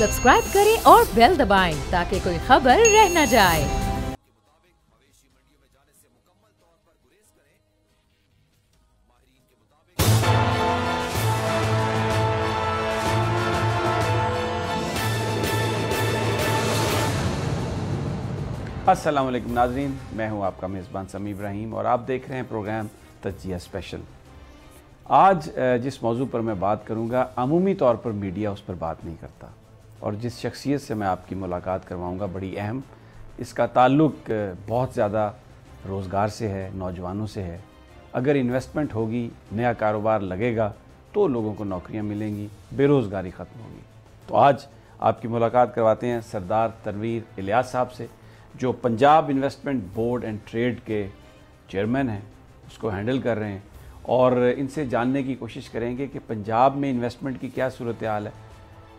Subscribe करें और bell दबाएं ताकि कोई खबर रह न जाए। अस्सलाम वालेकुम नाज़रीन, मैं हूं आपका मेज़बान समी इब्राहिम और आप देख रहे हैं प्रोग्राम तज्ज़िया स्पेशल। आज जिस मौजू पर मैं बात करूंगा, अमूमी तौर पर मीडिया उस पर बात नहीं करता, और जिस शख्सियत से मैं आपकी मुलाकात करवाऊंगा बड़ी अहम, इसका ताल्लुक़ बहुत ज़्यादा रोज़गार से है, नौजवानों से है। अगर इन्वेस्टमेंट होगी, नया कारोबार लगेगा तो लोगों को नौकरियाँ मिलेंगी, बेरोज़गारी ख़त्म होगी। तो आज आपकी मुलाकात करवाते हैं सरदार तनवीर इलियास साहब से, जो Punjab investment board and trade के चेयरमैन हैं, उसको हैंडल कर रहे हैं, और इनसे जानने की कोशिश करेंगे कि पंजाब में इन्वेस्टमेंट की क्या सूरत हाल है।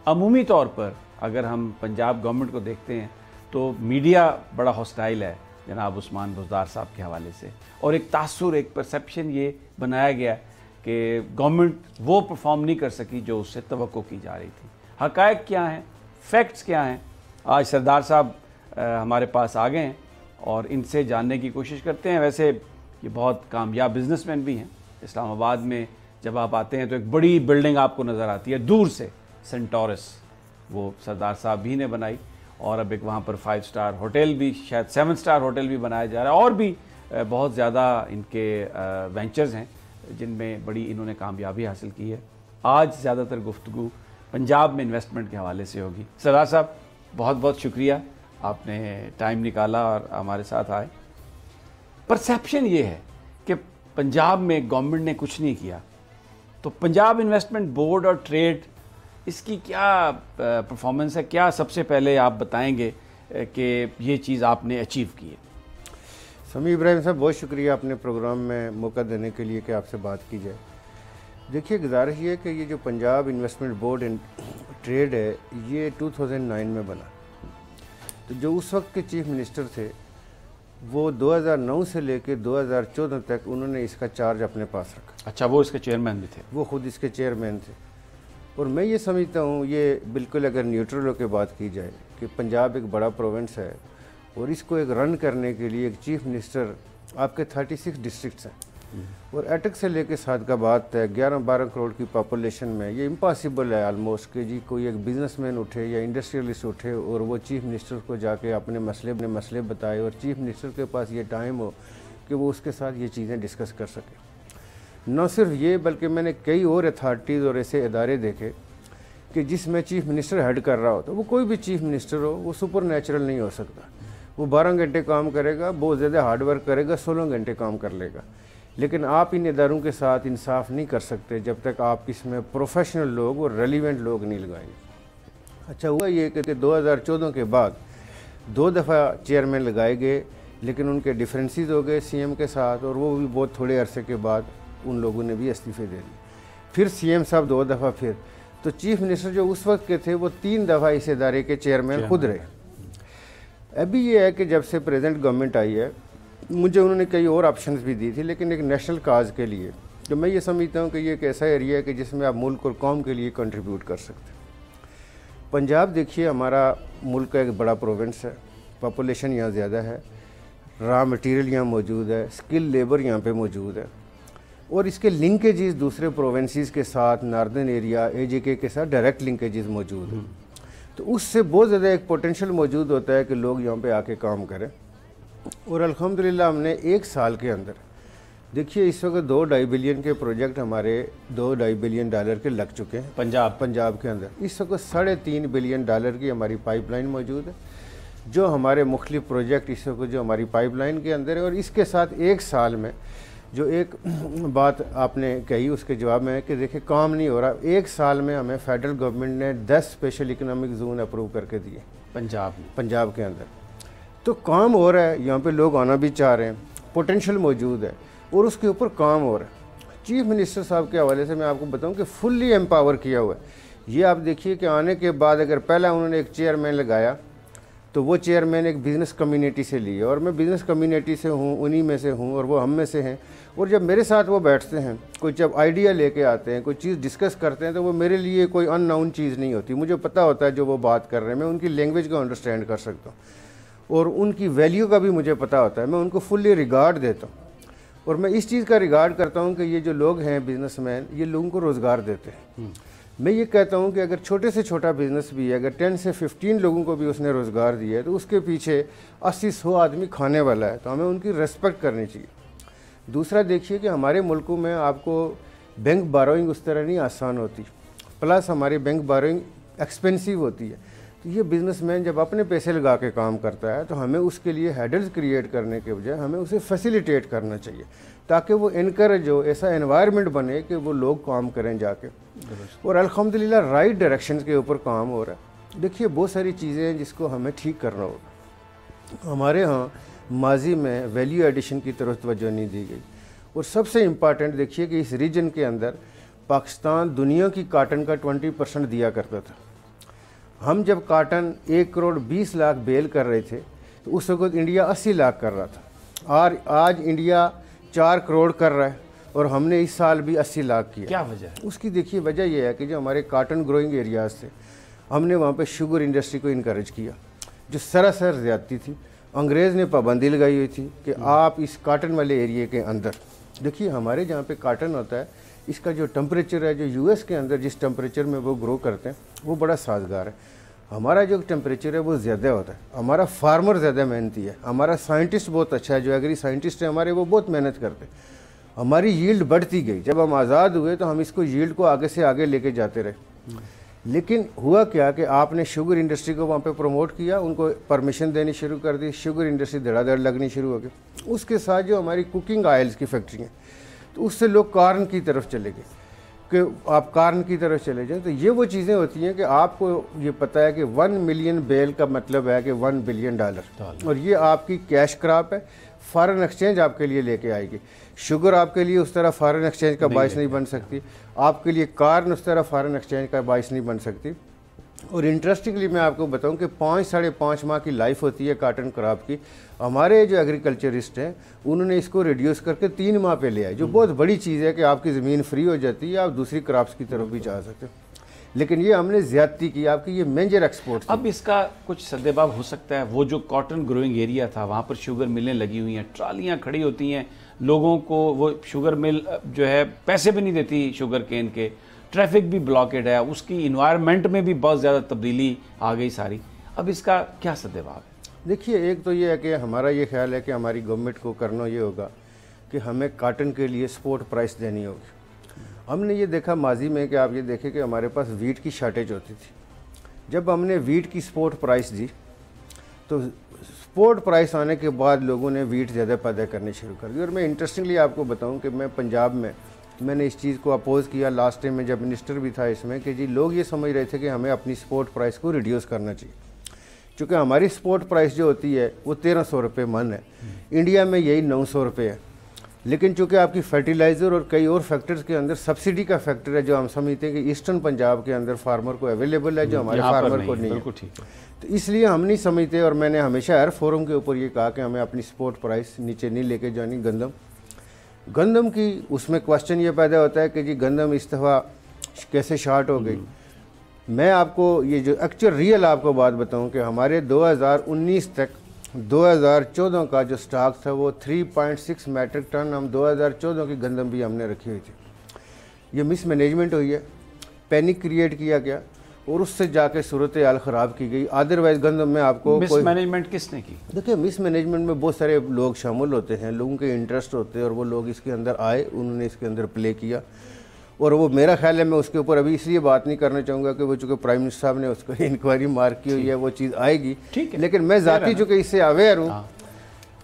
अमूमी तौर पर अगर हम पंजाब गवर्नमेंट को देखते हैं तो मीडिया बड़ा हॉस्टाइल है जनाब उस्मान बुज़दार साहब के हवाले से, और एक तासुर, एक परसेप्शन ये बनाया गया कि गवर्नमेंट वो परफॉर्म नहीं कर सकी जो उससे तवक्को की जा रही थी। हक़ाइक़ क्या हैं, फैक्ट्स क्या हैं? आज सरदार साहब हमारे पास आ गए हैं और इनसे जानने की कोशिश करते हैं। वैसे ये बहुत कामयाब बिजनेसमैन भी हैं। इस्लामाबाद में जब आप आते हैं तो एक बड़ी बिल्डिंग आपको नज़र आती है दूर से, सेंटोरस, वो सरदार साहब भी ने बनाई, और अब एक वहाँ पर 5 स्टार होटल भी, शायद 7 स्टार होटल भी बनाया जा रहा है, और भी बहुत ज़्यादा इनके वेंचर्स हैं जिनमें बड़ी इन्होंने कामयाबी हासिल की है। आज ज़्यादातर गुफ्तगू पंजाब में इन्वेस्टमेंट के हवाले से होगी। सरदार साहब, बहुत बहुत शुक्रिया, आपने टाइम निकाला और हमारे साथ आए। परसेप्शन ये है कि पंजाब में गवर्नमेंट ने कुछ नहीं किया, तो पंजाब इन्वेस्टमेंट बोर्ड और ट्रेड, इसकी क्या परफॉर्मेंस है? क्या सबसे पहले आप बताएंगे कि ये चीज़ आपने अचीव की है? समी इब्राहिम साहब, बहुत शुक्रिया अपने प्रोग्राम में मौका देने के लिए कि आपसे बात की जाए। देखिए, गुजारिश ये कि ये जो Punjab investment board and trade है, ये 2009 में बना। तो जो उस वक्त के चीफ मिनिस्टर थे, वो 2009 से लेकर 2014 तक उन्होंने इसका चार्ज अपने पास रखा। अच्छा, वो इसके चेयरमैन भी थे? वो खुद इसके चेयरमैन थे। और मैं ये समझता हूँ, ये बिल्कुल अगर न्यूट्रल होकर बात की जाए कि पंजाब एक बड़ा प्रोविंस है और इसको एक रन करने के लिए एक चीफ मिनिस्टर, आपके 36 डिस्ट्रिक्ट्स हैं और अटक से लेके सादकाबाद तक 11-12 करोड़ की पॉपुलेशन में ये इम्पॉसिबल है ऑलमोस्ट कि जी कोई एक बिजनेसमैन उठे या इंडस्ट्रियलिस्ट उठे और वो चीफ मिनिस्टर को जाके अपने मसले बताए, और चीफ मिनिस्टर के पास ये टाइम हो कि वो उसके साथ ये चीज़ें डिस्कस कर सके। न सिर्फ ये, बल्कि मैंने कई और अथॉरिटीज़ और ऐसे इदारे देखे कि जिसमें चीफ मिनिस्टर हेड कर रहा हो, तो वो कोई भी चीफ मिनिस्टर हो, वो सुपर नेचुरल नहीं हो सकता। वो 12 घंटे काम करेगा, बहुत ज़्यादा हार्ड वर्क करेगा, 16 घंटे काम कर लेगा, लेकिन आप इन इदारों के साथ इंसाफ नहीं कर सकते जब तक आप इसमें प्रोफेशनल लोग और रेलिवेंट लोग नहीं लगाएंगे। अच्छा, हुआ ये कि 2014 के बाद 2 दफ़ा चेयरमैन लगाए गए, लेकिन उनके डिफरेंसेस हो गए सीएम के साथ, और वो भी बहुत थोड़े अरसे के बाद उन लोगों ने भी इस्तीफे दे दिए। फिर सीएम साहब 2 दफ़ा, फिर तो चीफ मिनिस्टर जो उस वक्त के थे वो 3 दफ़ा इस इदारे के चेयरमैन खुद रहे। अभी ये है कि जब से प्रेजेंट गवर्नमेंट आई है, मुझे उन्होंने कई और ऑप्शंस भी दी थी, लेकिन एक नेशनल काज के लिए, तो मैं ये समझता हूँ कि ये एक ऐसा एरिया है कि जिसमें आप मुल्क और कौम के लिए कंट्रीब्यूट कर सकते हैं। पंजाब देखिए, हमारा मुल्क का एक बड़ा प्रोविंस है, पॉपुलेशन यहाँ ज़्यादा है, रॉ मटेरियल यहाँ मौजूद है, स्किल लेबर यहाँ पे मौजूद है, और इसके लिंकेजेस दूसरे प्रोविंसेस के साथ, नार्दर्न एरिया एजेके के साथ डायरेक्ट लिंकेजेस मौजूद हैं। तो उससे बहुत ज़्यादा एक पोटेंशियल मौजूद होता है कि लोग यहाँ पे आके काम करें। और अल्हम्दुलिल्लाह हमने 1 साल के अंदर, देखिए इस वक्त 2-2.5 बिलियन के प्रोजेक्ट हमारे $2-2.5 बिलियन के लग चुके हैं पंजाब के अंदर। इस वक्त $3.5 बिलियन की हमारी पाइपलाइन मौजूद है, जो हमारे मुख्तलिफ प्रोजेक्ट इस वक्त जो हमारी पाइपलाइन के अंदर है। और इसके साथ 1 साल में जो एक बात आपने कही उसके जवाब में है कि देखिए काम नहीं हो रहा। 1 साल में हमें फेडरल गवर्नमेंट ने 10 स्पेशल इकनॉमिक जोन अप्रूव करके दिए पंजाब के अंदर। तो काम हो रहा है, यहाँ पे लोग आना भी चाह रहे हैं, पोटेंशियल मौजूद है और उसके ऊपर काम हो रहा है। चीफ मिनिस्टर साहब के हवाले से मैं आपको बताऊं कि फुल्ली एम्पावर किया हुआ है। ये आप देखिए कि आने के बाद अगर पहला उन्होंने एक चेयरमैन लगाया तो वो चेयर मैंने एक बिज़नेस कम्युनिटी से ली है और मैं बिज़नेस कम्युनिटी से हूँ, उन्हीं में से हूँ और वो हम में से हैं। और जब मेरे साथ वो बैठते हैं, कोई जब आइडिया लेके आते हैं, कोई चीज़ डिस्कस करते हैं, तो वो मेरे लिए कोई अननोन चीज़ नहीं होती। मुझे पता होता है जो वो बात कर रहे हैं, मैं उनकी लैंग्वेज को अंडरस्टैंड कर सकता हूँ और उनकी वैल्यू का भी मुझे पता होता है। मैं उनको फुल्ली रिगार्ड देता हूँ और मैं इस चीज़ का रिगार्ड करता हूँ कि ये जो लोग हैं बिजनेसमैन, ये लोगों को रोज़गार देते हैं। मैं ये कहता हूँ कि अगर छोटे से छोटा बिज़नेस भी है, अगर 10 से 15 लोगों को भी उसने रोज़गार दिया है, तो उसके पीछे 80-100 आदमी खाने वाला है, तो हमें उनकी रेस्पेक्ट करनी चाहिए। दूसरा देखिए कि हमारे मुल्कों में आपको बैंक बारोइंग उस तरह नहीं आसान होती, प्लस हमारी बैंक बारोइंग एक्सपेंसिव होती है। तो ये बिजनेसमैन जब अपने पैसे लगा के काम करता है, तो हमें उसके लिए हेडल्स क्रिएट करने के बजाय हमें उसे फैसिलिटेट करना चाहिए, ताकि वो इनकरेज हो, ऐसा एनवायरनमेंट बने कि वो लोग काम करें जाके। और अल्हम्दुलिल्लाह राइट डायरेक्शन के ऊपर काम हो रहा है। देखिए बहुत सारी चीज़ें हैं जिसको हमें ठीक करना होगा। हमारे यहाँ माजी में वैल्यू एडिशन की तरफ तवज्जो नहीं दी गई। और सबसे इम्पॉर्टेंट देखिए कि इस रीजन के अंदर पाकिस्तान दुनिया की काटन का 20% दिया करता था। हम जब काटन 1 करोड़ 20 लाख बेल कर रहे थे, तो उस वक्त इंडिया 80 लाख कर रहा था, और आज इंडिया 4 करोड़ कर रहा है और हमने इस साल भी 80 लाख किया। क्या वजह है? उसकी देखिए वजह यह है कि जो हमारे काटन ग्रोइंग एरियाज़ थे, हमने वहाँ पे शुगर इंडस्ट्री को इनकरेज किया, जो सरासर ज़्यादती थी। अंग्रेज़ ने पाबंदी लगाई हुई थी कि आप इस काटन वाले एरिए के अंदर, देखिए हमारे जहाँ पे काटन होता है, इसका जो टेम्परेचर है, जो यूएस के अंदर जिस टेम्परेचर में वो ग्रो करते हैं, वो बड़ा साजगार है। हमारा जो टेम्परेचर है वो ज़्यादा होता है, हमारा फार्मर ज़्यादा मेहनती है, हमारा साइंटिस्ट बहुत अच्छा है, जो एग्री साइंटिस्ट है हमारे, वो बहुत मेहनत करते हैं। हमारी यील्ड बढ़ती गई। जब हम आज़ाद हुए तो हम इसको यील्ड को आगे से आगे लेके जाते रहे। लेकिन हुआ क्या कि आपने शुगर इंडस्ट्री को वहाँ पे प्रमोट किया, उनको परमिशन देनी शुरू कर दी, शुगर इंडस्ट्री धड़ाधड़ लगनी शुरू हो गई। उसके साथ जो हमारी कुकिंग ऑयल्स की फैक्ट्री हैं, तो उससे लोग कार्न की तरफ चले गए कि आप कार्न की तरफ चले जाएं। तो ये वो चीज़ें होती हैं कि आपको ये पता है कि 1 मिलियन बेल का मतलब है कि $1 बिलियन, और ये आपकी कैश क्रॉप है, फॉरेन एक्सचेंज आपके लिए लेके आएगी। शुगर आपके लिए उस तरह फॉरेन एक्सचेंज का बाइस नहीं बन सकती, आपके लिए कार्न उस तरह फॉरेन एक्सचेंज का बाइस नहीं बन सकती। और इंटरेस्टिंगली मैं आपको बताऊं कि 5-5.5 माह की लाइफ होती है काटन क्रॉप की। हमारे जो एग्रीकल्चरिस्ट हैं उन्होंने इसको रिड्यूस करके 3 माह पे ले आए, जो बहुत बड़ी चीज़ है कि आपकी ज़मीन फ्री हो जाती है, आप दूसरी क्रॉप्स की तरफ भी जा सकते हो। लेकिन ये हमने ज़्यादती की, आपकी ये मेजर एक्सपोर्ट। अब इसका कुछ सद्देबाब हो सकता है। वो जो कॉटन ग्रोइंग एरिया था, वहाँ पर शुगर मिलें लगी हुई हैं, ट्रालियाँ खड़ी होती हैं, लोगों को वो शुगर मिल जो है पैसे भी नहीं देती शुगर केन के, ट्रैफिक भी ब्लॉकेड है, उसकी इन्वायरमेंट में भी बहुत ज़्यादा तब्दीली आ गई सारी। अब इसका क्या सद्देबाब है? देखिए, एक तो ये है कि हमारा ये ख्याल है कि हमारी गवर्नमेंट को करना ये होगा कि हमें काटन के लिए सपोर्ट प्राइस देनी होगी। हमने ये देखा माजी में कि आप ये देखें कि हमारे पास वीट की शार्टेज होती थी। जब हमने वीट की सपोर्ट प्राइस दी, तो सपोर्ट प्राइस आने के बाद लोगों ने वीट ज़्यादा पैदा करनी शुरू कर दी। और मैं इंटरेस्टिंगली आपको बताऊं कि मैं पंजाब में मैंने इस चीज़ को अपोज़ किया लास्ट टाइम में, जब मिनिस्टर भी था इसमें, कि जी लोग ये समझ रहे थे कि हमें अपनी सपोर्ट प्राइस को रिड्यूस करना चाहिए, क्योंकि हमारी सपोर्ट प्राइस जो होती है वो 1300 रुपये मन है, इंडिया में यही 900 रुपये है। लेकिन चूँकि आपकी फर्टिलाइज़र और कई और फैक्टर्स के अंदर सब्सिडी का फैक्टर है, जो हम समझते हैं कि ईस्टर्न पंजाब के अंदर फार्मर को अवेलेबल है, जो हमारे फार्मर को नहीं है। तो इसलिए हम नहीं समझते, और मैंने हमेशा हर फोरम के ऊपर ये कहा कि हमें अपनी सपोर्ट प्राइस नीचे नहीं लेके जानी। गंदम की उसमें क्वेश्चन ये पैदा होता है कि जी गंदम इस दफ़ा कैसे शार्ट हो गई। मैं आपको ये जो एक्चुअल रियल आपको बात बताऊं कि हमारे 2019 तक 2014 का जो स्टॉक था वो 3.6 मैट्रिक टन, हम 2014 की गंदम भी हमने रखी हुई थी। ये मिस मैनेजमेंट हुई है, पैनिक क्रिएट किया गया और उससे जाके सूरत हाल ख़राब की गई। अदरवाइज गंदम में आपको मिस मैनेजमेंट किसने की? देखिए, मिस मैनेजमेंट में बहुत सारे लोग शामिल होते हैं, लोगों के इंटरेस्ट होते हैं, और वो लोग इसके अंदर आए, उन्होंने इसके अंदर प्ले किया। और वो मेरा ख्याल है, मैं उसके ऊपर अभी इसलिए बात नहीं करना चाहूँगा कि वो चूँकि प्राइम मिनिस्टर साहब ने उसको इंक्वायरी मार्क की हुई है, वो चीज़ आएगी। लेकिन मैं ज़ाती चूँकि इससे अवेयर हूँ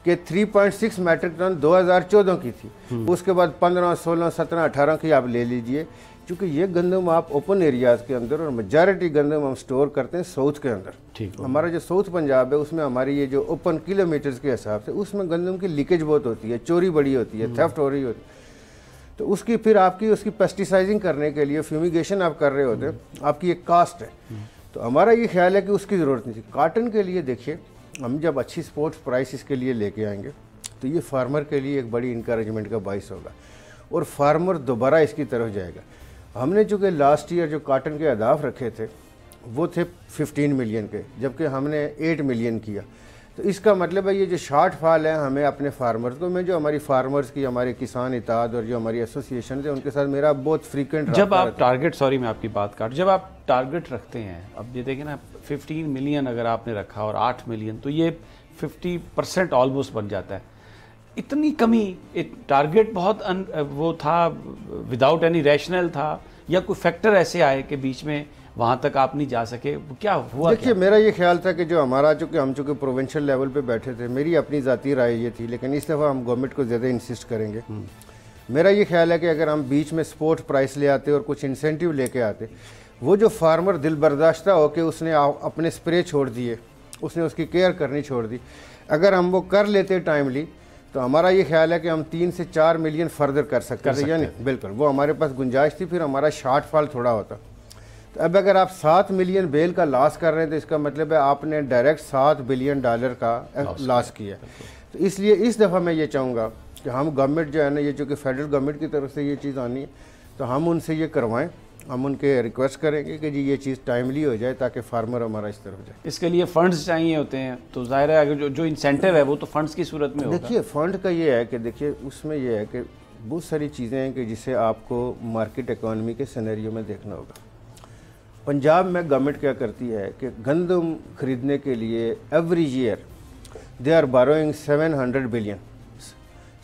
कि 3.6 मैट्रिक टन 2014 की थी, उसके बाद 15, 16, 17, 18 की आप ले लीजिए। क्योंकि ये गंदम आप ओपन एरियाज़ के अंदर, और मेजॉरिटी गंदम हम स्टोर करते हैं साउथ के अंदर। हमारा जो साउथ पंजाब है उसमें हमारी ये जो ओपन किलोमीटर्स के हिसाब से उसमें गंदम की लीकेज बहुत होती है, चोरी बड़ी होती है, थेफ्ट हो रही होती है। तो उसकी फिर आपकी उसकी पेस्टिसाइजिंग करने के लिए फ्यूमिगेशन आप कर रहे होते हैं, आपकी एक कास्ट है। तो تو ہمارا یہ خیال ہے کہ اس کی ضرورت نہیں تھی. کاٹن کے لیے دیکھیے ہم جب اچھی سپورٹس پرائس اس کے لیے لے کے آئیں گے تو یہ فارمر کے لیے ایک بڑی انکریجمنٹ کا باعث ہوگا اور فارمر دوبارہ اس کی طرف جائے گا. ہم نے چونکہ لاسٹ ایئر جو کاٹن کے اہداف رکھے تھے وہ تھے 15 ملین کے، جبکہ ہم نے 8 ملین کیا. تو اس کا مطلب ہے یہ جو شارٹ فال ہے ہمیں اپنے فارمرز کو، میں جو ہماری فارمرز کی ہمارے کسان اتحاد اور جو ہماری ایسوسیشن ہے ان کے ساتھ میرا بہت فریکوینٹ جب آپ ٹارگٹ، سوری میں آپ کی بات کاٹ، جب آپ ٹارگٹ رکھتے ہیں، اب یہ دیکھیں نا 15 ملین اگر آپ نے رکھا اور 8 ملین تو یہ 50% آلموسٹ بن جاتا ہے. اتنی کمی، ٹارگٹ بہت وہ تھا وداؤٹ اینی ریشنل تھا یا کوئی فیکٹر ایسے آئے کہ بیچ میں وہاں تک آپ نہیں جا سکے، کیا ہوا؟ دیکھیے میرا یہ خیال تھا کہ جو ہمارا ہم چونکہ پروونشل لیول پہ بیٹھے تھے، میری اپنی ذاتی رائے یہ تھی، لیکن اس دفعہ ہم گورنمنٹ کو زیادہ انسسٹ کریں گے. میرا یہ خیال ہے کہ اگر ہم بیچ میں سپورٹ پرائس لے آتے اور کچھ انسینٹیو لے کے آتے، وہ جو فارمر دل برداشتہ ہو کے اس نے اپنے سپرے چھوڑ دیے، اس نے اس کی کیئر کرنی چھوڑ دی، اگر ہم وہ کر لیتے ٹائملی تو ہمارا یہ خیال ہے کہ ہم 3 سے 4 ملین فردر کر سکتے ہیں. یعنی بالکل وہ ہمارے پاس گنجائش تھی، پھر ہمارا شارٹ فال تھوڑا ہوتا. تو اب اگر آپ 7 ملین بیل کا لاس کر رہے ہیں تو اس کا مطلب ہے آپ نے ڈائریکٹ $7 بلین کا لاس کیا. تو اس لیے اس دفعہ میں یہ چاہوں گا کہ ہم گورنمنٹ جو ہے نا، یہ چونکہ فیڈرل گورنمنٹ کی طرف سے یہ چیز آنی ہے تو ہم ان سے یہ کروائیں، ہم ان کے ریکویسٹ کریں گے کہ جی یہ چیز ٹائملی ہو جائے تاکہ فارمر ہمارا اس طرف جائے. اس کے لیے فنڈز چاہیے ہوتے ہیں، تو ظاہر ہے اگر جو انسینٹیو ہے وہ تو فنڈز کی صورت میں ہوگا. دیکھیے فنڈ کا یہ ہے کہ دیکھیے اس میں یہ ہے کہ بہت ساری چیزیں ہیں کہ جسے آپ کو مارکیٹ اکانومی کے سینیریو میں دیکھنا ہوگا. پنجاب میں گورنمنٹ کیا کرتی ہے کہ گندم خریدنے کے لیے every year they are borrowing 700 billion,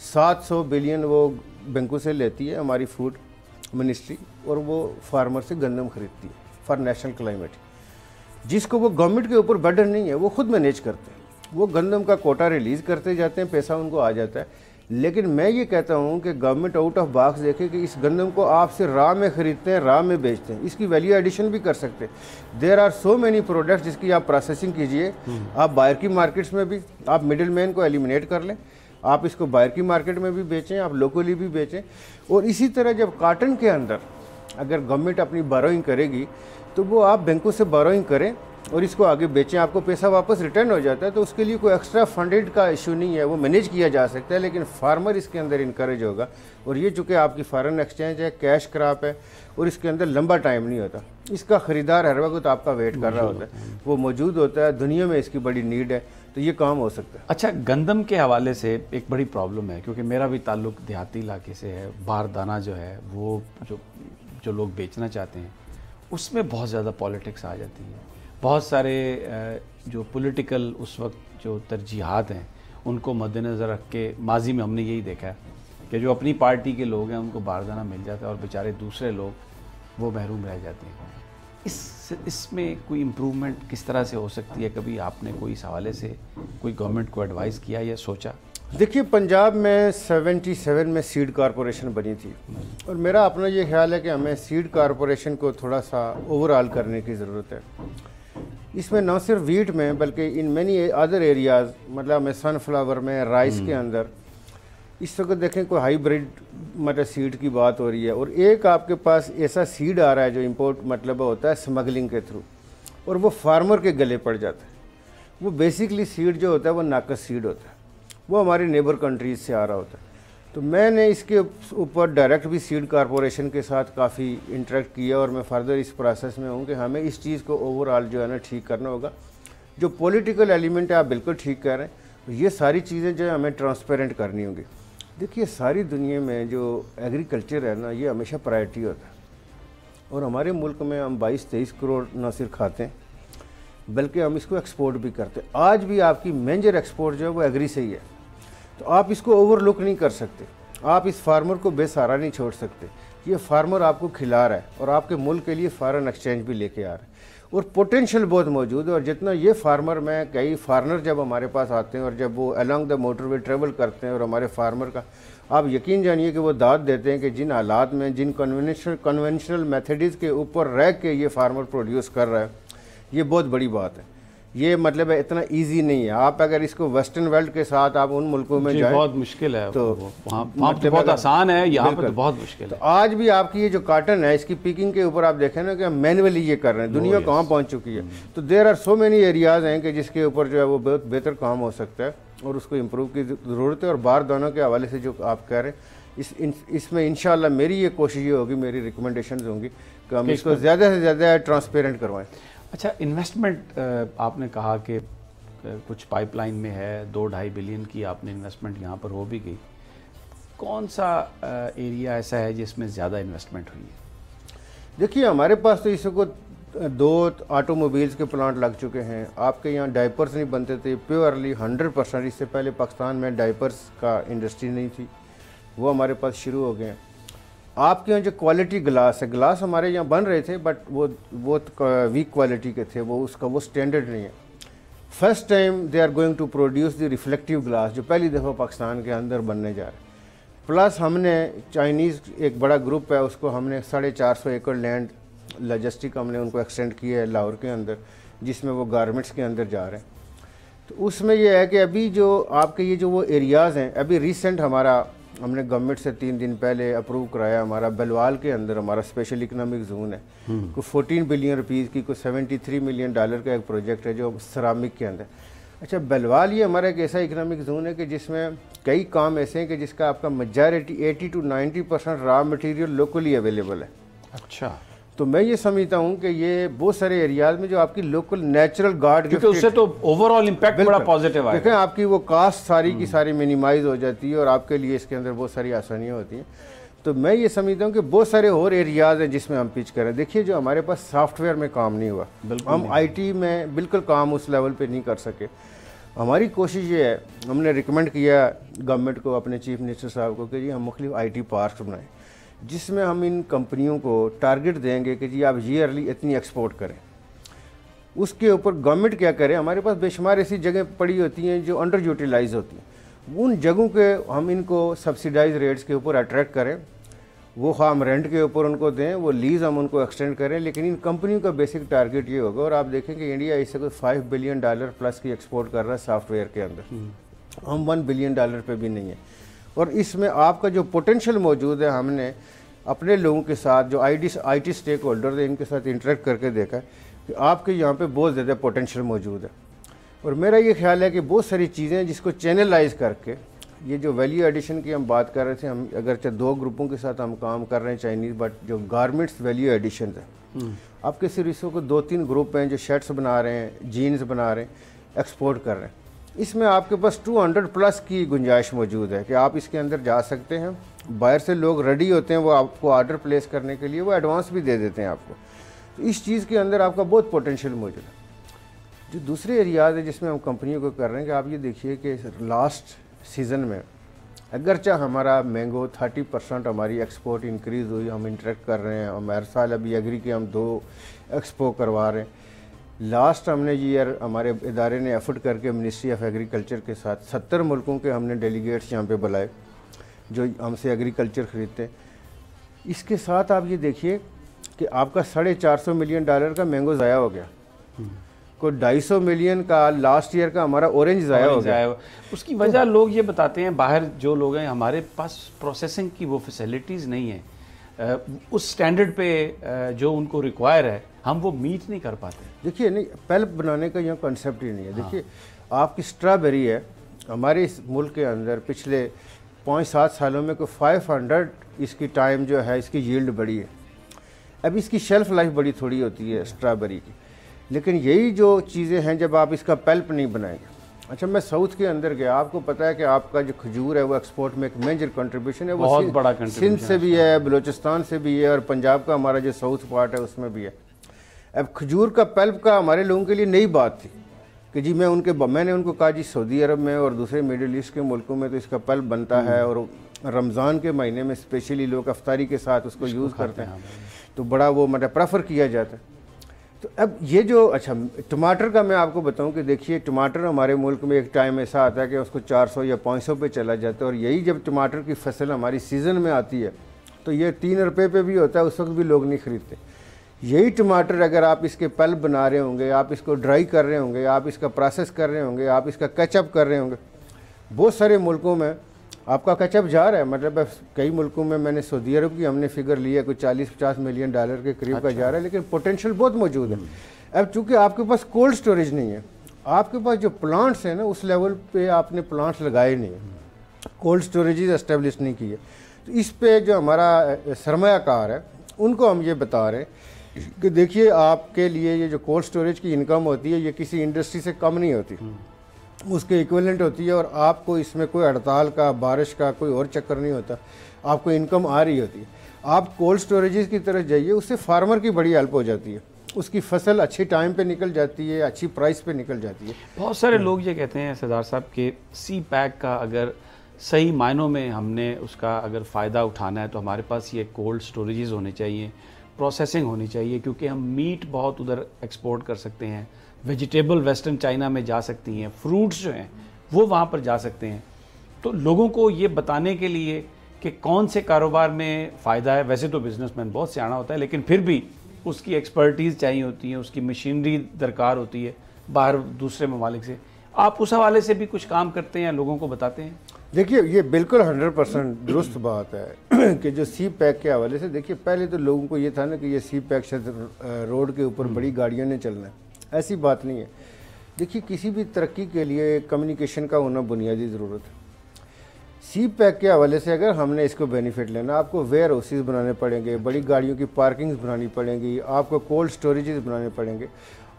700 billion وہ بینکوں سے لیتی ہے ہماری فوڈ منسٹری، اور وہ فارمر سے گندم خریدتی ہے فار نیشنل کلائمیٹ، جس کو وہ گورنمنٹ کے اوپر برڈن نہیں ہے، وہ خود مینیج کرتے ہیں. وہ گندم کا کوٹا ریلیز کرتے جاتے ہیں، پیسہ ان کو آ جاتا ہے. لیکن میں یہ کہتا ہوں کہ گورنمنٹ آؤٹ آف باکس دیکھے کہ اس گندم کو آپ سے راہ میں خریدتے ہیں، راہ میں بیچتے ہیں، اس کی ویلیو ایڈیشن بھی کر سکتے ہیں. There are so many products جس کی آپ پروسیسنگ کیجئے، آپ باہر کی مارکیٹس میں بھی آپ مڈل مین کو ایلیمنیٹ کر لیں، آپ اس کو باہر کی مارکیٹ میں بھی بیچیں، آپ لوکلی بھی بیچیں. اور اسی طرح جب کاٹن کے اندر اگر گورنمنٹ اپنی بوروئنگ کرے گی تو وہ آپ بینکوں سے بوروئنگ کریں اور اس کو آگے بیچیں، آپ کو پیسہ واپس ریٹرن ہو جاتا ہے. تو اس کے لیے کوئی ایکسٹرا فنڈڈ کا ایشو نہیں ہے، وہ مینیج کیا جا سکتا ہے. لیکن فارمر اس کے اندر انکریج ہوگا، اور یہ چونکہ آپ کی فارن ایکسچینج ہے، کیش کراپ ہے، اور اس کے اندر لمبا ٹائم نہیں ہوتا. اس کا خریدار ہر وقت آپ کا ویٹ کر رہا ہوتا ہے، وہ موجود ہوتا ہے، دنیا میں اس کی بڑی نیڈ ہے، تو یہ کام ہو سکتا ہے. اچھا، گندم کے حوالے سے ایک بڑی پرابلم ہے، کیونکہ میرا بھی تعلق دیہاتی علاقے سے ہے. باہر دانہ جو ہے وہ جو لوگ بیچنا چاہتے ہیں اس میں بہت زیادہ پالیٹکس آ جاتی ہے. بہت سارے جو پولیٹیکل اس وقت جو ترجیحات ہیں ان کو مد نظر رکھ کے ماضی میں ہم نے یہی دیکھا ہے کہ جو اپنی پارٹی کے لوگ ہیں ان کو باردانہ مل جاتا ہے اور بیچارے دوسرے لوگ وہ محروم رہ جاتے ہیں. اس میں کوئی امپرومنٹ کس طرح سے ہو سکتی ہے؟ کبھی آپ نے کوئی اس حوالے سے کوئی گورنمنٹ کو ایڈوائز کیا یا سوچا؟ دیکھیے پنجاب میں 77 میں سیڈ کارپوریشن بنی تھی، اور میرا اپنا یہ خیال ہے کہ ہمیں سیڈ کارپوریشن کو تھوڑا سا اوور آل کرنے کی ضرورت ہے. اس میں نہ صرف ویٹ میں بلکہ ان مینی ادر ایریاز، مطلب ہمیں سن فلاور میں، رائس کے اندر اس وقت دیکھیں کوئی ہائی بریڈ مطلب سیڈ کی بات ہو رہی ہے، اور ایک آپ کے پاس ایسا سیڈ آ رہا ہے جو امپورٹ مطلب ہوتا ہے اسمگلنگ کے تھرو، اور وہ فارمر کے گلے پڑ جاتا ہے. وہ بیسکلی سیڈ جو ہوتا ہے وہ ناقص سیڈ ہوتا ہے، وہ ہماری نیبر کنٹریز سے آ رہا ہوتا ہے. تو میں نے اس کے اوپر ڈائریکٹ بھی سیڈ کارپوریشن کے ساتھ کافی انٹریکٹ کیا، اور میں فردر اس پروسیس میں ہوں کہ ہمیں اس چیز کو اوور آل جو ہے نا ٹھیک کرنا ہوگا. جو پولیٹیکل ایلیمنٹ ہے آپ بالکل ٹھیک کہہ رہے ہیں، یہ ساری چیزیں جو ہے ہمیں ٹرانسپیرنٹ کرنی ہوں گی. دیکھیے ساری دنیا میں جو ایگریکلچر ہے نا یہ ہمیشہ پرائرٹی ہوتا ہے، اور ہمارے ملک میں ہم 22-23 کروڑ نہ صرف کھاتے ہیں بلکہ ہم اس کو ایکسپورٹ بھی کرتے ہیں. آج بھی آپ کی میجر ایکسپورٹ جو ہے وہ ایگری سے ہی ہے. تو آپ اس کو اوور لک نہیں کر سکتے، آپ اس فارمر کو بے سہارا نہیں چھوڑ سکتے. یہ فارمر آپ کو کھلا رہا ہے اور آپ کے ملک کے لیے فارن ایکسچینج بھی لے کے آ رہا ہے، اور پوٹینشیل بہت موجود ہے. اور جتنا یہ فارمر میں کئی فارنر جب ہمارے پاس آتے ہیں اور جب وہ along the motor way travel کرتے ہیں، اور ہمارے فارمر کا آپ یقین جانیے کہ وہ داد دیتے ہیں کہ جن حالات میں جن کنونشنل میتھڈز کے اوپر رہ کے یہ فارمر پروڈیوس کر رہا ہے، یہ بہت بڑی بات ہے. یہ مطلب ہے اتنا ایزی نہیں ہے. آپ اگر اس کو ویسٹرن ورلڈ کے ساتھ آپ ان ملکوں میں جائیں بہت مشکل ہے, تو وہاں تو بہت آسان ہے, یہاں پہ تو بہت مشکل ہے. آج بھی آپ کی یہ جو کاٹن ہے اس کی پیکنگ کے اوپر آپ دیکھیں نا کہ ہم مینولی یہ کر رہے ہیں, دنیا کہاں پہنچ چکی ہے. تو there are so many areas ہیں کہ جس کے اوپر جو ہے وہ بہت بہتر کام ہو سکتا ہے اور اس کو امپروو کی ضرورت ہے. اور باہر دونوں کے حوالے سے جو آپ کہہ رہے ہیں اس میں انشاءاللہ میری یہ کوشش یہ ہوگی, میری ریکمنڈیشنز ہوں گی کہ ہم اس کو زیادہ سے زیادہ ٹرانسپیرنٹ کروائیں. اچھا, انویسٹمنٹ آپ نے کہا کہ کچھ پائپ لائن میں ہے, 2-2.5 بلین کی آپ نے انویسٹمنٹ یہاں پر ہو بھی گئی. کون سا ایریا ایسا ہے جس میں زیادہ انویسٹمنٹ ہوئی ہے؟ دیکھیے ہمارے پاس تو اس کو 2 آٹو موبائلز کے پلانٹ لگ چکے ہیں. آپ کے یہاں ڈائپرز نہیں بنتے تھے پیورلی 100%. اس سے پہلے پاکستان میں ڈائپرز کا انڈسٹری نہیں تھی, وہ ہمارے پاس شروع ہو گئے ہیں. آپ کے یہاں جو کوالٹی گلاس ہے, گلاس ہمارے یہاں بن رہے تھے بٹ وہ بہت ویک کوالٹی کے تھے, وہ اس کا وہ سٹینڈرڈ نہیں ہے. First time they are going to produce the reflective glass جو پہلی دفعہ پاکستان کے اندر بننے جا رہے ہیں. پلس ہم نے چائنیز ایک بڑا گروپ ہے, اس کو ہم نے 450 ایکڑ لینڈ لاجسٹک ہم نے ان کو ایکسٹینڈ کیا ہے لاہور کے اندر, جس میں وہ گارمنٹس کے اندر جا رہے ہیں. تو اس میں یہ ہے کہ ابھی جو آپ کے یہ جو وہ ایریاز ہیں, ابھی ریسنٹ ہمارا ہم نے گورنمنٹ سے 3 دن پہلے اپروو کرایا, ہمارا بلوال کے اندر ہمارا اسپیشل اکنامک زون ہے, کوئی 14 بلین روپیز کی, کوئی $73 ملین کا ایک پروجیکٹ ہے جو سرامک کے اندر. اچھا, بلوال یہ ہمارا ایک ایسا اکنامک زون ہے کہ جس میں کئی کام ایسے ہیں کہ جس کا آپ کا majority 80 to 90% raw material locally available ہے. اچھا, تو میں یہ سمجھتا ہوں کہ یہ بہت سارے ایریاز میں جو آپ کی لوکل نیچرل گارڈ, کیونکہ اس سے تو اوور آل امپیکٹ بڑا پازیٹیو ہے. دیکھیں آپ کی وہ کاسٹ ساری کی ساری مینیمائز ہو جاتی ہے اور آپ کے لیے اس کے اندر بہت ساری آسانیاں ہوتی ہیں. تو میں یہ سمجھتا ہوں کہ بہت سارے اور ایریاز ہیں جس میں ہم پچ کریں. دیکھیے جو ہمارے پاس سافٹ ویئر میں کام نہیں ہوا, ہم آئی ٹی میں بالکل کام اس لیول پہ نہیں کر سکے. ہماری کوشش یہ ہے, ہم نے ریکمینڈ کیا گورنمنٹ کو, اپنے چیف منسٹر صاحب کو, کہ جی ہم مختلف آئی ٹی پارکس بنائیں جس میں ہم ان کمپنیوں کو ٹارگٹ دیں گے کہ جی آپ ایئرلی اتنی ایکسپورٹ کریں. اس کے اوپر گورنمنٹ کیا کرے, ہمارے پاس بے شمار ایسی جگہیں پڑی ہوتی ہیں جو انڈر یوٹیلائز ہوتی ہیں, ان جگہوں کے ہم ان کو سبسیڈائز ریٹس کے اوپر اٹریکٹ کریں, وہ خواہ ہم رینٹ کے اوپر ان کو دیں, وہ لیز ہم ان کو ایکسٹینڈ کریں. لیکن ان کمپنیوں کا بیسک ٹارگٹ یہ ہوگا, اور آپ دیکھیں کہ انڈیا اس سے کوئی $5 بلین پلس کی ایکسپورٹ کر رہا ہے سافٹ ویئر کے اندر, ہم $1 بلین پہ بھی نہیں ہیں. اور اس میں آپ کا جو پوٹینشیل موجود ہے, ہم نے اپنے لوگوں کے ساتھ جو آئی ٹی اسٹیک ہولڈرز ہیں ان کے ساتھ انٹریکٹ کر کے دیکھا ہے کہ آپ کے یہاں پہ بہت زیادہ پوٹینشیل موجود ہے. اور میرا یہ خیال ہے کہ بہت ساری چیزیں جس کو چینلائز کر کے, یہ جو ویلیو ایڈیشن کی ہم بات کر رہے تھے, ہم اگرچہ 2 گروپوں کے ساتھ ہم کام کر رہے ہیں چائنیز, بٹ جو گارمنٹس ویلیو ایڈیشنز ہیں, آپ کے صرف اس کو 2-3 گروپ ہیں جو شرٹس بنا رہے ہیں, جینز بنا رہے ہیں, ایکسپورٹ کر رہے ہیں. اس میں آپ کے پاس 200+ کی گنجائش موجود ہے کہ آپ اس کے اندر جا سکتے ہیں. باہر سے لوگ ریڈی ہوتے ہیں, وہ آپ کو آرڈر پلیس کرنے کے لیے وہ ایڈوانس بھی دے دیتے ہیں آپ کو. تو اس چیز کے اندر آپ کا بہت پوٹینشیل موجود ہے. جو دوسرے ایریاز ہیں جس میں ہم کمپنیوں کو کر رہے ہیں, کہ آپ یہ دیکھیے کہ لاسٹ سیزن میں اگرچہ ہمارا مینگو 30% ہماری ایکسپورٹ انکریز ہوئی, ہم انٹریکٹ کر رہے ہیں, ہم ہر سال ابھی ایگری کے ہم 2 ایکسپو کروا رہے ہیں. لاسٹ ہم نے یہ ہمارے ادارے نے ایفرٹ کر کے منسٹری آف ایگریکلچر کے ساتھ 70 ملکوں کے ہم نے ڈیلیگیٹس یہاں پہ بلائے جو ہم سے ایگریکلچر خریدتے ہیں. اس کے ساتھ آپ یہ دیکھیے کہ آپ کا $450 ملین کا مینگو ضائع ہو گیا, کوئی $250 ملین کا لاسٹ ایئر کا ہمارا اورنج ضائع ہو گیا. اس کی وجہ لوگ یہ بتاتے ہیں, باہر جو لوگ ہیں ہمارے پاس پروسیسنگ کی وہ فیسلٹیز نہیں ہیں, اس سٹینڈرڈ پہ جو ان کو ریکوائر ہے ہم وہ میٹ نہیں کر پاتے. دیکھیے نہیں, پلپ بنانے کا یہاں کنسیپٹ ہی نہیں ہے. دیکھیے آپ کی اسٹرابیری ہے, ہمارے اس ملک کے اندر پچھلے 5-7 سالوں میں کوئی 500 اس کی ٹائم جو ہے اس کی ییلڈ بڑی ہے. اب اس کی شیلف لائف بڑی تھوڑی ہوتی ہے اسٹرابیری کی, لیکن یہی جو چیزیں ہیں جب آپ اس کا پلپ نہیں بنائیں گے. اچھا, میں ساؤتھ کے اندر گیا, آپ کو پتا ہے کہ آپ کا جو کھجور ہے وہ ایکسپورٹ میں ایک میجر کنٹریبیوشن ہے, وہ بہت بڑا سندھ سے بھی ہے, بلوچستان سے بھی ہے, اور پنجاب کا ہمارا جو ساؤتھ پارٹ ہے اس میں بھی ہے. اب کھجور کا پلپ کا ہمارے لوگوں کے لیے نئی بات تھی کہ جی میں نے ان کو کہا جی سعودی عرب میں اور دوسرے میڈل ایسٹ کے ملکوں میں تو اس کا پلپ بنتا ہے, اور رمضان کے مہینے میں اسپیشلی لوگ افطاری کے ساتھ اس کو یوز کرتے ہیں, تو بڑا وہ پریفر کیا جاتا ہے. تو اب یہ جو اچھا ٹماٹر کا میں آپ کو بتاؤں کہ دیکھیے ٹماٹر ہمارے ملک میں ایک ٹائم ایسا آتا ہے کہ اس کو 400 یا 500 پہ چلا جاتا ہے, اور یہی جب ٹماٹر کی فصل ہماری سیزن میں آتی ہے تو یہ 3 روپے پہ بھی ہوتا ہے, اس وقت بھی لوگ نہیں خریدتے. यही टमाटर अगर आप इसके पल्प बना रहे होंगे, आप इसको ड्राई कर रहे होंगे, आप इसका प्रोसेस कर रहे होंगे, आप इसका केचअप कर रहे होंगे, बहुत सारे मुल्कों में आपका केचअप जा रहा है। मतलब कई मुल्कों में, मैंने सऊदी अरब की हमने फिगर लिया, कोई 40-50 मिलियन डॉलर के करीब का जा रहा है, लेकिन पोटेंशियल बहुत मौजूद है। अब चूंकि आपके पास कोल्ड स्टोरेज नहीं है, आपके पास जो प्लांट्स हैं ना उस लेवल पे आपने प्लांट्स लगाए नहीं है, कोल्ड स्टोरेजेस एस्टेब्लिश नहीं किए, तो इस पे जो हमारा सरमायाकार है उनको हम ये बता रहे हैं कि देखिए आपके लिए ये जो कोल्ड स्टोरेज की इनकम होती है ये किसी इंडस्ट्री से कम नहीं होती, उसके इक्विवेलेंट होती है, और आपको इसमें कोई हड़ताल का, बारिश का कोई और चक्कर नहीं होता, आपको इनकम आ रही होती है। आप कोल्ड स्टोरेजेस की तरफ जाइए, उससे फार्मर की बड़ी हेल्प हो जाती है, उसकी फसल अच्छी टाइम पे निकल जाती है, अच्छी प्राइस पे निकल जाती है। बहुत सारे लोग ये कहते हैं सरदार साहब कि सी पैक का अगर सही मायनों में हमने उसका अगर फ़ायदा उठाना है तो हमारे पास ये कोल्ड स्टोरेजेस होने चाहिए, प्रोसेसिंग होनी चाहिए, क्योंकि हम मीट बहुत उधर एक्सपोर्ट कर सकते हैं, वेजिटेबल वेस्टर्न चाइना में जा सकती हैं, फ्रूट्स जो हैं वो वहाँ पर जा सकते हैं। तो लोगों को ये बताने के लिए कि कौन से कारोबार में फ़ायदा है, वैसे तो बिजनेसमैन बहुत सियाना होता है लेकिन फिर भी उसकी एक्सपर्टीज़ चाहिए होती है, उसकी मशीनरी दरकार होती है बाहर दूसरे ममालिक से। आप उस हवाले से भी कुछ काम करते हैं या लोगों को बताते हैं? देखिए ये बिल्कुल 100% दुरुस्त बात है कि जो सी पैक के हवाले से, देखिए पहले तो लोगों को ये था ना कि ये सी पैक शायद रोड के ऊपर बड़ी गाड़ियों ने चलना है, ऐसी बात नहीं है। देखिए किसी भी तरक्की के लिए कम्युनिकेशन का होना बुनियादी ज़रूरत है। सी पैक के हवाले से अगर हमने इसको बेनिफिट लेना, आपको वेयर हाउसेस बनाने पड़ेंगे, बड़ी गाड़ियों की पार्किंग्स बनानी पड़ेंगी, आपको कोल्ड स्टोरेजेस बनाने पड़ेंगे,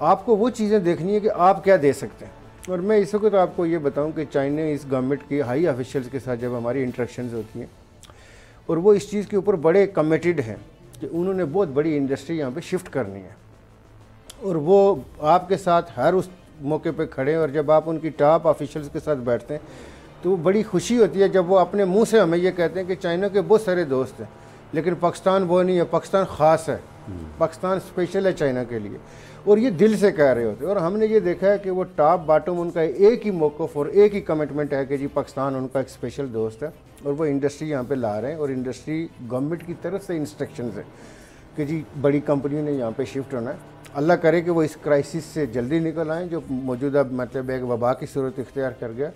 आपको वो चीज़ें देखनी है कि आप क्या दे सकते हैं। और मैं इस वक्त आपको ये बताऊं कि चाइनीज़ गवर्नमेंट की हाई ऑफिशियल्स के साथ जब हमारी इंटरेक्शंस होती हैं और वो इस चीज़ के ऊपर बड़े कमिटेड हैं कि उन्होंने बहुत बड़ी इंडस्ट्री यहाँ पे शिफ्ट करनी है, और वो आपके साथ हर उस मौके पे खड़े हैं, और जब आप उनकी टॉप ऑफिशियल्स के साथ बैठते हैं तो बड़ी खुशी होती है जब वो अपने मुंह से हमें ये कहते हैं कि चाइना के बहुत सारे दोस्त हैं लेकिन पाकिस्तान वो नहीं है, पाकिस्तान ख़ास है, पाकिस्तान स्पेशल है चाइना के लिए, और ये दिल से कह रहे होते हैं। और हमने ये देखा है कि वो टॉप बॉटम उनका एक ही मौक़िफ़ और एक ही कमिटमेंट है कि जी पाकिस्तान उनका एक स्पेशल दोस्त है, और वो इंडस्ट्री यहाँ पे ला रहे हैं, और इंडस्ट्री गवर्नमेंट की तरफ से इंस्ट्रक्शन है कि जी बड़ी कंपनियों ने यहाँ पे शिफ्ट होना है। अल्लाह करे कि वो इस क्राइसिस से जल्दी निकल आएँ जो मौजूदा मतलब एक वबा की सूरत इख्तियार कर गया।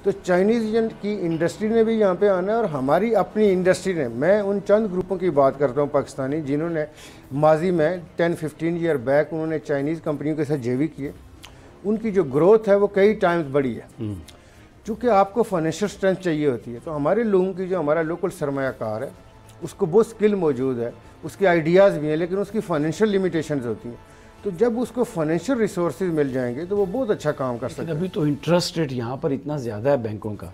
तो चाइनीज़ की इंडस्ट्री ने भी यहाँ पे आना है, और हमारी अपनी इंडस्ट्री ने, मैं उन चंद ग्रुपों की बात करता हूँ पाकिस्तानी जिन्होंने माजी में 10-15 ईयर बैक उन्होंने चाइनीज़ कंपनियों के साथ जेवी किए, उनकी जो ग्रोथ है वो कई टाइम्स बढ़ी है। चूँकि आपको फाइनेंशियल स्ट्रेंथ चाहिए होती है, तो हमारे लोगों की जो हमारा लोकल सरमायाकार है उसको बहुत स्किल मौजूद है, उसके आइडियाज़ भी हैं, लेकिन उसकी फाइनेंशियल लिमिटेशंस होती हैं। तो जब उसको फाइनेंशियल रिसोर्सेज मिल जाएंगे तो वो बहुत अच्छा काम कर सकते हैं। अभी तो इंटरेस्ट रेट यहाँ पर इतना ज़्यादा है बैंकों का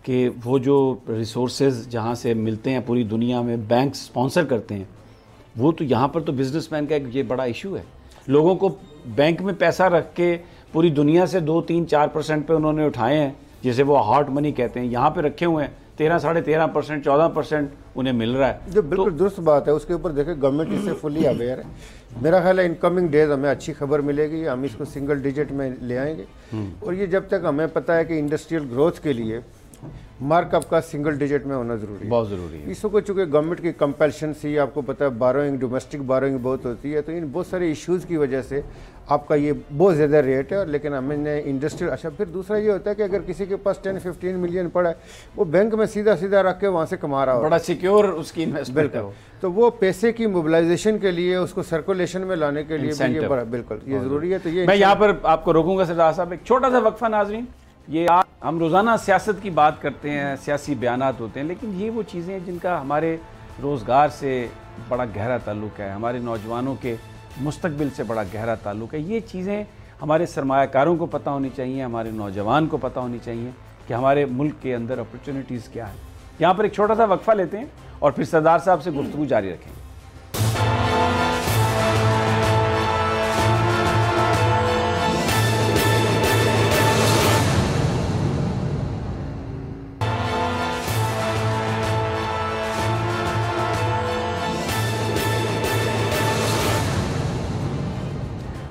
कि वो जो रिसोर्सेज जहाँ से मिलते हैं पूरी दुनिया में बैंक स्पॉन्सर करते हैं, वो तो यहाँ पर तो बिजनेसमैन का एक ये बड़ा इशू है। लोगों को बैंक में पैसा रख के पूरी दुनिया से 2-3-4% पे उन्होंने उठाए हैं, जिसे वो हॉट मनी कहते हैं, यहाँ पे रखे हुए हैं 13-13.5%, 14% उन्हें मिल रहा है। जो बिल्कुल दुरुस्त बात है, उसके ऊपर देखें गवर्नमेंट इससे फुली अवेयर है। मेरा ख्याल है इनकमिंग डेज हमें अच्छी खबर मिलेगी, हम इसको सिंगल डिजिट में ले आएंगे, और ये जब तक हमें पता है कि इंडस्ट्रियल ग्रोथ के लिए मार्कअप का सिंगल डिजिट में होना ज़रूरी है, बहुत ज़रूरी है। इसको चूँकि गवर्नमेंट की कंपल्शन सी, आपको पता है बारोइंग, डोमेस्टिक बारोइंग बहुत होती है, तो इन बहुत सारे इश्यूज़ की वजह से आपका ये बहुत ज़्यादा रेट है। और लेकिन हमने इंडस्ट्रियल, अच्छा फिर दूसरा ये होता है कि अगर किसी के पास 10-15 मिलियन पड़ा है, वो बैंक में सीधा सीधा रख के वहाँ से कमा रहा हो, बड़ा सिक्योर उसकी इन्वेस्टमेंट है, तो वो पैसे की मोबिलाइजेशन के लिए, उसको सर्कुलेशन में लाने के लिए भी ये बड़ा बिल्कुल ये ज़रूरी है। तो ये मैं यहाँ पर आपको रोकूंगा सरदार साहब, एक छोटा सा वक्फा। नाजरीन, ये हम रोज़ाना सियासत की बात करते हैं, सियासी बयानात होते हैं, लेकिन ये वो चीज़ें हैं जिनका हमारे रोज़गार से बड़ा गहरा ताल्लुक़ है, हमारे नौजवानों के मुस्तकबिल से बड़ा गहरा ताल्लुक़ है। ये चीज़ें हमारे सरमायाकारों को पता होनी चाहिए, हमारे नौजवान को पता होनी चाहिए कि हमारे मुल्क के अंदर अपॉर्चुनिटीज़ क्या हैं। यहाँ पर एक छोटा सा वक्फा लेते हैं और फिर सरदार साहब से गुफ्तगू जारी रखेंगे।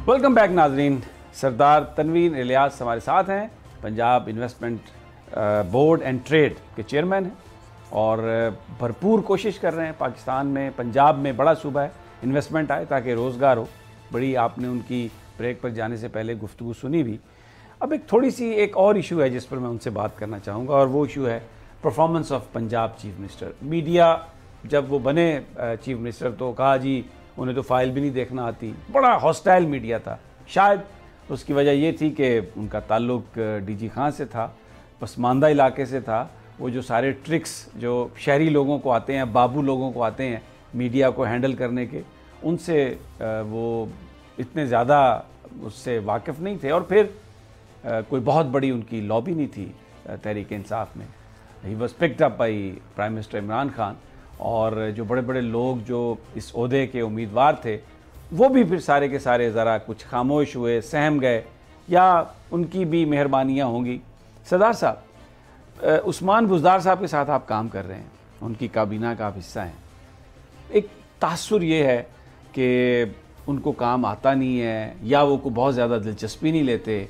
वेलकम बैक नाजरीन। सरदार तनवीर इलियास हमारे साथ हैं, Punjab investment board and trade के चेयरमैन हैं, और भरपूर कोशिश कर रहे हैं। पाकिस्तान में, पंजाब में बड़ा सूबा है, इन्वेस्टमेंट आए ताकि रोज़गार हो। बड़ी आपने उनकी ब्रेक पर जाने से पहले गुफ्तगू सुनी भी। अब एक थोड़ी सी एक और इशू है जिस पर मैं उनसे बात करना चाहूँगा, और वो इशू है performance of Punjab chief minister. Media जब वो बने चीफ मिनिस्टर तो कहा जी उन्हें तो फाइल भी नहीं देखना आती, बड़ा हॉस्टाइल मीडिया था। शायद उसकी वजह ये थी कि उनका ताल्लुक डीजी खान से था, पसमानदा इलाके से था। वो जो सारे ट्रिक्स जो शहरी लोगों को आते हैं, बाबू लोगों को आते हैं मीडिया को हैंडल करने के, उनसे वो इतने ज़्यादा उससे वाकिफ़ नहीं थे। और फिर कोई बहुत बड़ी उनकी लॉबी नहीं थी तहरीक इंसाफ में। He was picked up by prime minister Imran Khan, और जो बड़े बड़े लोग जो इस ओहदे के उम्मीदवार थे वो भी फिर सारे के सारे ज़रा कुछ खामोश हुए, सहम गए, या उनकी भी मेहरबानियाँ होंगी। सरदार साहब, उस्मान बुज़दार साहब के साथ आप काम कर रहे हैं, उनकी काबीना का आप हिस्सा हैं। एक तासुर ये है कि उनको काम आता नहीं है या वो को बहुत ज़्यादा दिलचस्पी नहीं लेते।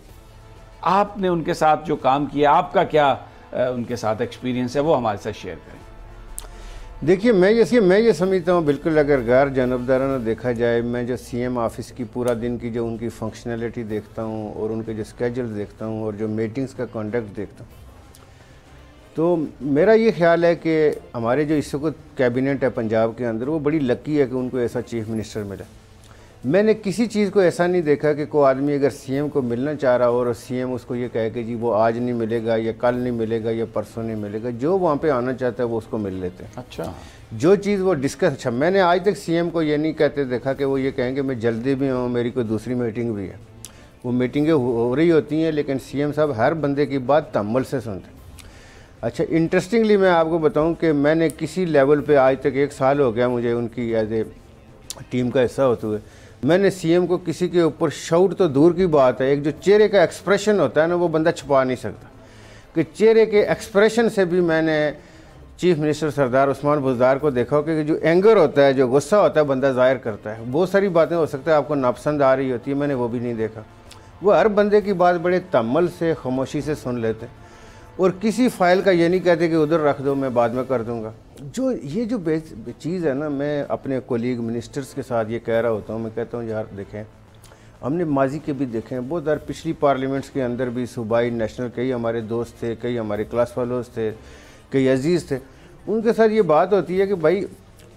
आपने उनके साथ जो काम किया, आपका क्या उनके साथ एक्सपीरियंस है, वो हमारे साथ शेयर करें। देखिए, मैं ये समझता हूँ, बिल्कुल अगर गैर जानबदाराना देखा जाए, मैं जो सीएम ऑफिस की पूरा दिन की जो उनकी फंक्शनैलिटी देखता हूँ और उनके जो स्केड्यूल देखता हूँ और जो मीटिंग्स का कॉन्डक्ट देखता हूँ, तो मेरा ये ख्याल है कि हमारे जो इस वक्त कैबिनेट है पंजाब के अंदर, वो बड़ी लकी है कि उनको ऐसा चीफ मिनिस्टर मिला। मैंने किसी चीज़ को ऐसा नहीं देखा कि कोई आदमी अगर सीएम को मिलना चाह रहा हो और सीएम उसको ये कहे कि जी वो आज नहीं मिलेगा या कल नहीं मिलेगा या परसों नहीं मिलेगा। जो वहाँ पे आना चाहता है वो उसको मिल लेते हैं। अच्छा, जो चीज़ वो डिस्कस, अच्छा मैंने आज तक सीएम को ये नहीं कहते देखा कि वो ये कहेंगे मैं जल्दी भी हूँ, मेरी कोई दूसरी मीटिंग भी है। वो मीटिंगें हो रही होती हैं, लेकिन सीएम साहब हर बंदे की बात तअम्मुल से सुनते हैं। अच्छा, इंटरेस्टिंगली मैं आपको बताऊं कि मैंने किसी लेवल पे आज तक 1 साल हो गया मुझे उनकी एज ए टीम का हिस्सा होते हुए, मैंने सीएम को किसी के ऊपर शाउट तो दूर की बात है, एक जो चेहरे का एक्सप्रेशन होता है ना, वो बंदा छुपा नहीं सकता। कि चेहरे के एक्सप्रेशन से भी मैंने चीफ मिनिस्टर सरदार उस्मान बुज़दार को देखा कि जो एंगर होता है, जो गुस्सा होता है, बंदा ज़ाहिर करता है। बहुत सारी बातें हो सकता है आपको नापसंद आ रही होती है, मैंने वो भी नहीं देखा। वो हर बंदे की बात बड़े तअम्मुल से, खामोशी से सुन लेते, और किसी फाइल का ये नहीं कहते कि उधर रख दो, मैं बाद में कर दूंगा। जो ये जो चीज़ है ना, मैं अपने कोलीग मिनिस्टर्स के साथ ये कह रहा होता हूँ, मैं कहता हूँ यार देखें, हमने माजी के भी देखे हैं बहुत बार, पिछली पार्लियामेंट्स के अंदर भी सूबाई नेशनल कई हमारे दोस्त थे, कई हमारे क्लास फेलोज थे, कई अजीज़ थे। उनके साथ ये बात होती है कि भाई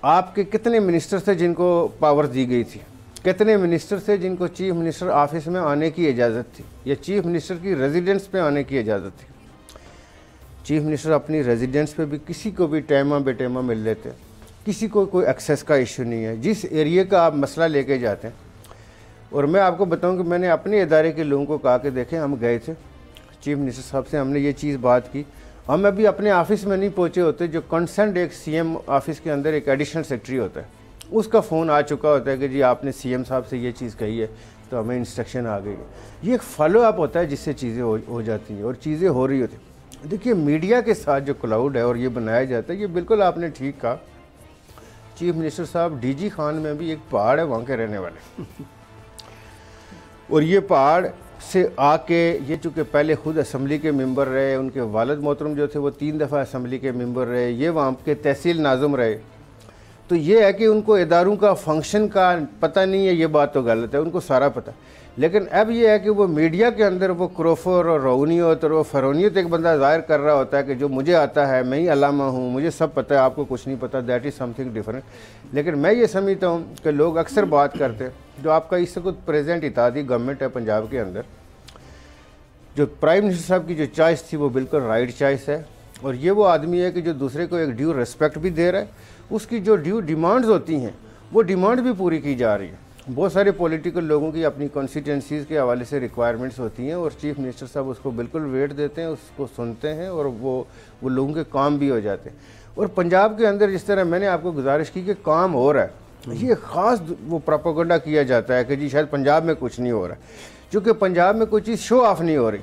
आपके कितने मिनिस्टर थे जिनको पावर दी गई थी, कितने मिनिस्टर थे जिनको चीफ मिनिस्टर ऑफिस में आने की इजाज़त थी या चीफ मिनिस्टर की रेजिडेंस पे आने की इजाज़त थी। चीफ मिनिस्टर अपनी रेजिडेंस पे भी किसी को भी टाइमा बेटाइमा मिल लेते, किसी को कोई एक्सेस का इशू नहीं है, जिस एरिया का आप मसला लेके जाते हैं। और मैं आपको बताऊं कि मैंने अपने इदारे के लोगों को कहा कि देखें, हम गए थे चीफ मिनिस्टर साहब से, हमने ये चीज़ बात की, हम अभी अपने ऑफिस में नहीं पहुंचे होते, जो कंसर्न एक सीएम ऑफिस के अंदर एक एडिशनल सेक्रेटरी होता है, उसका फ़ोन आ चुका होता है कि जी आपने सीएम साहब से ये चीज़ कही है तो हमें इंस्ट्रक्शन आ गई है। ये एक फॉलो अप होता है जिससे चीज़ें हो जाती हैं और चीज़ें हो रही होती हैं। देखिए, मीडिया के साथ जो क्लाउड है और ये बनाया जाता है, ये बिल्कुल आपने ठीक कहा। चीफ मिनिस्टर साहब डीजी खान में भी एक पहाड़ है वहाँ के रहने वाले और ये पहाड़ से आके ये चूँकि पहले खुद असम्बली के मेंबर रहे, उनके वालिद मोहतरम जो थे वो 3 दफ़ा असम्बली के मेंबर रहे, ये वहाँ के तहसील नाज़िम रहे। तो ये है कि उनको इदारों का फंक्शन का पता नहीं है, ये बात तो गलत है, उनको सारा पता। लेकिन अब ये है कि वो मीडिया के अंदर वो क्रोफर और रौनियत और वो फ़रौनियत एक बंदा ज़ाहिर कर रहा होता है कि जो मुझे आता है, मैं ही अलामा हूँ, मुझे सब पता है, आपको कुछ नहीं पता, दैट इज़ समथिंग डिफरेंट। लेकिन मैं ये समझता हूँ कि लोग अक्सर बात करते हैं, जो आपका इस वक्त प्रेजेंट इत्तेहादी गवर्नमेंट है पंजाब के अंदर, जो प्राइम मिनिस्टर साहब की जो चॉइस थी वो बिल्कुल राइट चॉइस है। और ये वो आदमी है कि जो दूसरे को एक ड्यू रिस्पेक्ट भी दे रहा है, उसकी जो ड्यू डिमांड्स होती हैं वो डिमांड भी पूरी की जा रही है। बहुत सारे पॉलिटिकल लोगों की अपनी कॉन्स्टिट्यूंसीज़ के हवाले से रिक्वायरमेंट्स होती हैं और चीफ मिनिस्टर साहब उसको बिल्कुल वेट देते हैं, उसको सुनते हैं और वो लोगों के काम भी हो जाते हैं। और पंजाब के अंदर जिस तरह मैंने आपको गुजारिश की कि काम हो रहा है, ये ख़ास वो प्रोपेगेंडा किया जाता है कि जी शायद पंजाब में कुछ नहीं हो रहा है, क्योंकि पंजाब में कोई चीज़ शो ऑफ नहीं हो रही।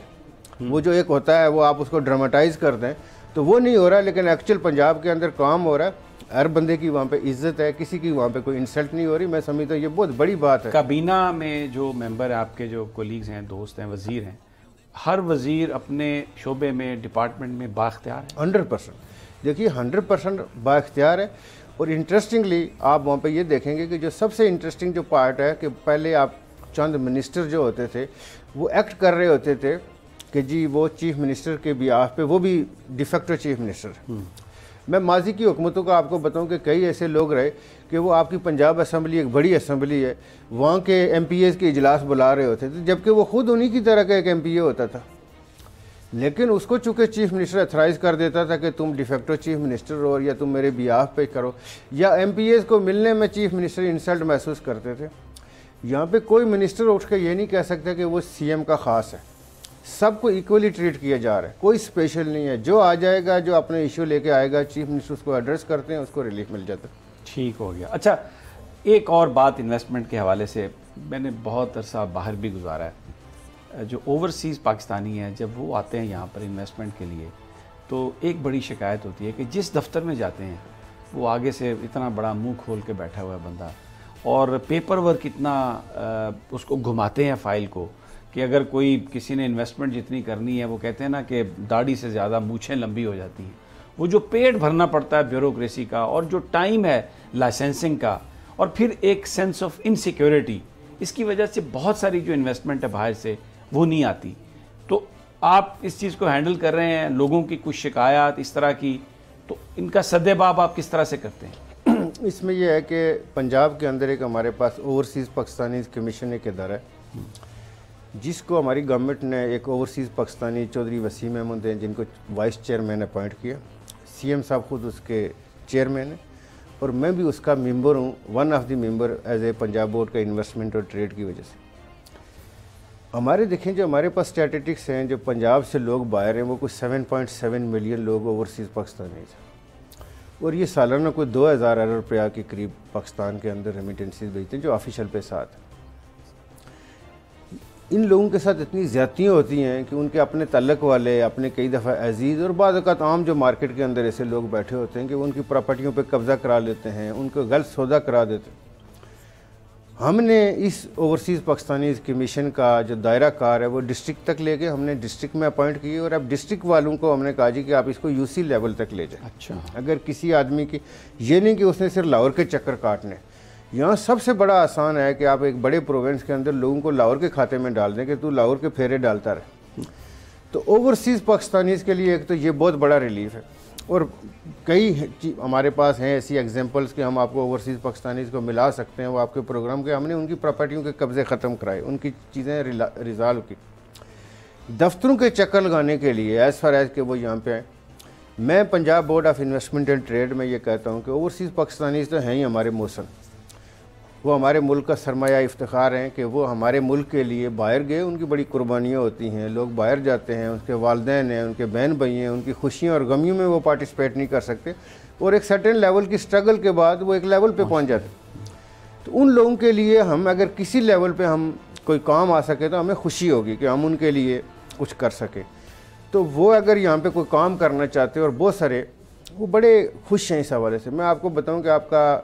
वो जो एक होता है वो आप उसको ड्रामेटाइज़ कर दें तो वो नहीं हो रहा है, लेकिन एक्चुअल पंजाब के अंदर काम हो रहा है। हर बंदे की वहाँ पे इज्जत है, किसी की वहाँ पे कोई इंसल्ट नहीं हो रही। मैं समझता हूँ ये बहुत बड़ी बात है। काबीना में जो मेंबर हैं, आपके जो कोलीग्स हैं, दोस्त हैं, वज़ीर हैं, हर वज़ीर अपने शोबे में, डिपार्टमेंट में बाख्तियार है? 100%। देखिए 100% बाख्तियार है। اور انٹرسٹنگلی آپ وہاں پہ یہ دیکھیں گے کہ جو سب سے انٹرسٹنگ جو پارٹ ہے کہ پہلے آپ چند منسٹر جو ہوتے تھے وہ ایکٹ کر رہے ہوتے تھے کہ جی وہ چیف منسٹر کے بیاف پہ وہ بھی ڈیفیکٹو چیف منسٹر. میں ماضی کی حکومتوں کا آپ کو بتاؤں کہ کئی ایسے لوگ رہے کہ وہ آپ کی پنجاب اسمبلی ایک بڑی اسمبلی ہے, وہاں کے ایم پی ایز کے اجلاس بلا رہے ہوتے تھے جبکہ وہ خود انہی کی طرح کا ایک ایم پی اے ہوتا تھا, لیکن اس کو چونکہ چیف منسٹر اتھرائز کر دیتا تھا کہ تم ڈیفیکٹو چیف منسٹر ہو یا تم میرے بیاف پہ کرو, یا ایم پی ایز کو ملنے میں چیف منسٹر انسلٹ محسوس کرتے تھے. یہاں پہ کوئی منسٹر اٹھ کے یہ نہیں کہہ سکتا کہ وہ سی ایم کا خاص ہے, سب کو ایکولی ٹریٹ کیا جا رہا ہے, کوئی اسپیشل نہیں ہے. جو آ جائے گا, جو اپنے ایشو لے کے آئے گا, چیف منسٹر اس کو ایڈریس کرتے ہیں, اس کو ریلیف مل جاتا ہے. ٹھیک ہو گیا. اچھا ایک اور بات انویسٹمنٹ کے حوالے سے, میں نے بہت عرصہ باہر بھی گزارا ہے, جو اوورسیز پاکستانی ہیں جب وہ آتے ہیں یہاں پر انویسٹمنٹ کے لیے تو ایک بڑی شکایت ہوتی ہے کہ جس دفتر میں جاتے ہیں وہ آگے سے اتنا بڑا منہ کھول کے بیٹھا ہوا ہے بندہ, اور پیپر ورک اتنا اس کو گھماتے ہیں فائل کو کہ اگر کوئی کسی نے انویسٹمنٹ جتنی کرنی ہے, وہ کہتے ہیں نا کہ داڑھی سے زیادہ مونچھیں لمبی ہو جاتی ہیں. وہ جو پیٹ بھرنا پڑتا ہے بیوروکریسی کا, اور جو ٹائم ہے لائسنسنگ کا, اور پھر ایک سینس آف انسیکیورٹی, اس کی وجہ سے بہت ساری جو انویسٹمنٹ ہے باہر سے وہ نہیں آتی. تو آپ اس چیز کو ہینڈل کر رہے ہیں, لوگوں کی کچھ شکایات اس طرح کی, تو ان کا سدباب آپ کس طرح سے کرتے ہیں؟ اس میں یہ ہے کہ پنجاب کے اندر ایک ہمارے پاس اوورسیز پاکستانی کمیشن ایک ادارہ ہے جس کو ہماری گورنمنٹ نے ایک اوورسیز پاکستانی چودھری وسیم احمد ہیں جن کو وائس چیئرمین اپوائنٹ کیا. سی ایم صاحب خود اس کے چیئرمین ہیں اور میں بھی اس کا ممبر ہوں, one of the member as a Punjab board کا انویسٹمنٹ اور ٹریڈ کی وجہ سے. ہمارے دیکھیں جو ہمارے پاس اسٹیٹسٹکس ہیں, جو پنجاب سے لوگ باہر ہیں وہ کچھ 7.7 ملین لوگ اوورسیز پاکستانی ہیں, اور یہ سالانہ کوئی 2000 ارب روپیہ کے قریب پاکستان کے اندر ریمیٹنسز بھیجتے ہیں جو آفیشیل پیسہ آتے ہیں. ان لوگوں کے ساتھ اتنی زیادتیاں ہوتی ہیں کہ ان کے اپنے تعلق والے, اپنے کئی دفعہ عزیز, اور بعض اوقات عام جو مارکیٹ کے اندر ایسے لوگ بیٹھے ہوتے ہیں کہ ان کی پراپرٹیوں پہ قبضہ کرا لیتے ہیں, ان کو غلط سودا کرا دیتے ہیں. ہم نے اس اوورسیز پاکستانی کمیشن کا جو دائرہ کار ہے وہ ڈسٹرکٹ تک لے کے ہم نے ڈسٹرکٹ میں اپوائنٹ کی, اور اب ڈسٹرکٹ والوں کو ہم نے کہا جی کہ آپ اس کو یو سی لیول تک لے جائیں. اچھا, اگر کسی آدمی کی یہ نہیں کہ اس نے صرف لاہور کے چکر کاٹنے, یہاں سب سے بڑا آسان ہے کہ آپ ایک بڑے پروونس کے اندر لوگوں کو لاہور کے کھاتے میں ڈال دیں کہ تو لاہور کے پھیرے ڈالتا رہے. تو اوورسیز پاکستانیز کے لیے ایک تو یہ بہت بڑا ریلیف ہے, اور کئی ہمارے پاس ہیں ایسی ایگزامپلس کہ ہم آپ کو اوورسیز پاکستانیز کو ملا سکتے ہیں. وہ آپ کے پروگرام کے ہم نے ان کی پراپرٹیوں کے قبضے ختم کرائے, ان کی چیزیں ریزالو کی. دفتروں کے چکر لگانے کے لیے ایز فار ایز کہ وہ یہاں پہ آئیں, میں Punjab Board of Investment and Trade میں یہ کہتا ہوں کہ اوورسیز پاکستانیز تو ہیں ہی ہمارے موسم, وہ ہمارے ملک کا سرمایہ افتخار ہیں کہ وہ ہمارے ملک کے لیے باہر گئے, ان کی بڑی قربانیاں ہوتی ہیں, لوگ باہر جاتے ہیں, ان کے والدین ہیں, ان کے بہن بھائی ہیں, ان کی خوشیوں اور غمیوں میں وہ پارٹیسپیٹ نہیں کر سکتے, اور ایک سرٹن لیول کی سٹرگل کے بعد وہ ایک لیول پہ پہنچ جاتے. تو ان لوگوں کے لیے ہم اگر کسی لیول پہ ہم کوئی کام آ سکے تو ہمیں خوشی ہوگی کہ ہم ان کے لیے کچھ کر سکیں. تو وہ اگر یہاں پہ کوئی کام کرنا چاہتے اور بہت سارے وہ بڑے خوش ہیں اس حوالے سے. میں آپ کو بتاؤں کہ آپ کا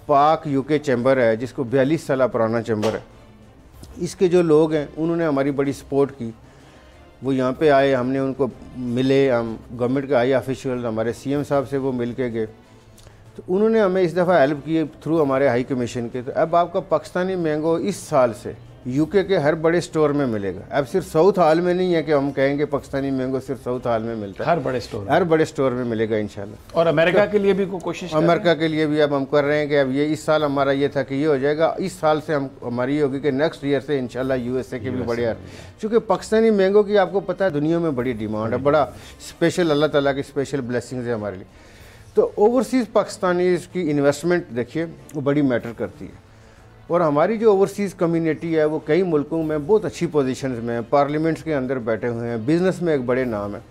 پاک یو کے چیمبر ہے جس کو 42 سالہ پرانا چیمبر ہے, اس کے جو لوگ ہیں انہوں نے ہماری بڑی سپورٹ کی. وہ یہاں پہ آئے, ہم نے ان کو ملے, ہم گورنمنٹ کے ہائی آفیشیل ہمارے سی ایم صاحب سے وہ مل کے گئے, تو انہوں نے ہمیں اس دفعہ ہیلپ کی تھرو ہمارے ہائی کمیشن کے. تو اب آپ کا پاکستانی مینگو اس سال سے یو کے ہر بڑے سٹور میں ملے گا. اب صرف ساؤتھ ہال میں نہیں ہے کہ ہم کہیں گے پاکستانی مینگو صرف ساؤتھ ہال میں ملتا ہے, ہر بڑے سٹور میں ملے گا انشاءاللہ. اور امریکہ کے لیے بھی کوئی کوشش, امریکہ کے لیے بھی اب ہم کر رہے ہیں کہ اب یہ اس سال ہمارا یہ تھا کہ یہ ہو جائے گا, اس سال سے ہماری یہ ہوگی کہ نیکسٹ ایئر سے انشاءاللہ یو ایس اے کے بھی بڑے, چونکہ پاکستانی مینگو کی آپ کو پتہ ہے دنیا میں بڑی ڈیمانڈ ہے, بڑا اسپیشل, اللہ تعالیٰ کی اسپیشل بلیسنگز ہے ہمارے لیے. تو اوورسیز پاکستانیز کی انویسٹمنٹ دیکھیے وہ بڑی میٹر کرتی ہے, اور ہماری جو اوورسیز کمیونٹی ہے وہ کئی ملکوں میں بہت اچھی پوزیشنز میں ہیں, پارلیمنٹس کے اندر بیٹھے ہوئے ہیں, بزنس میں ایک بڑے نام ہیں.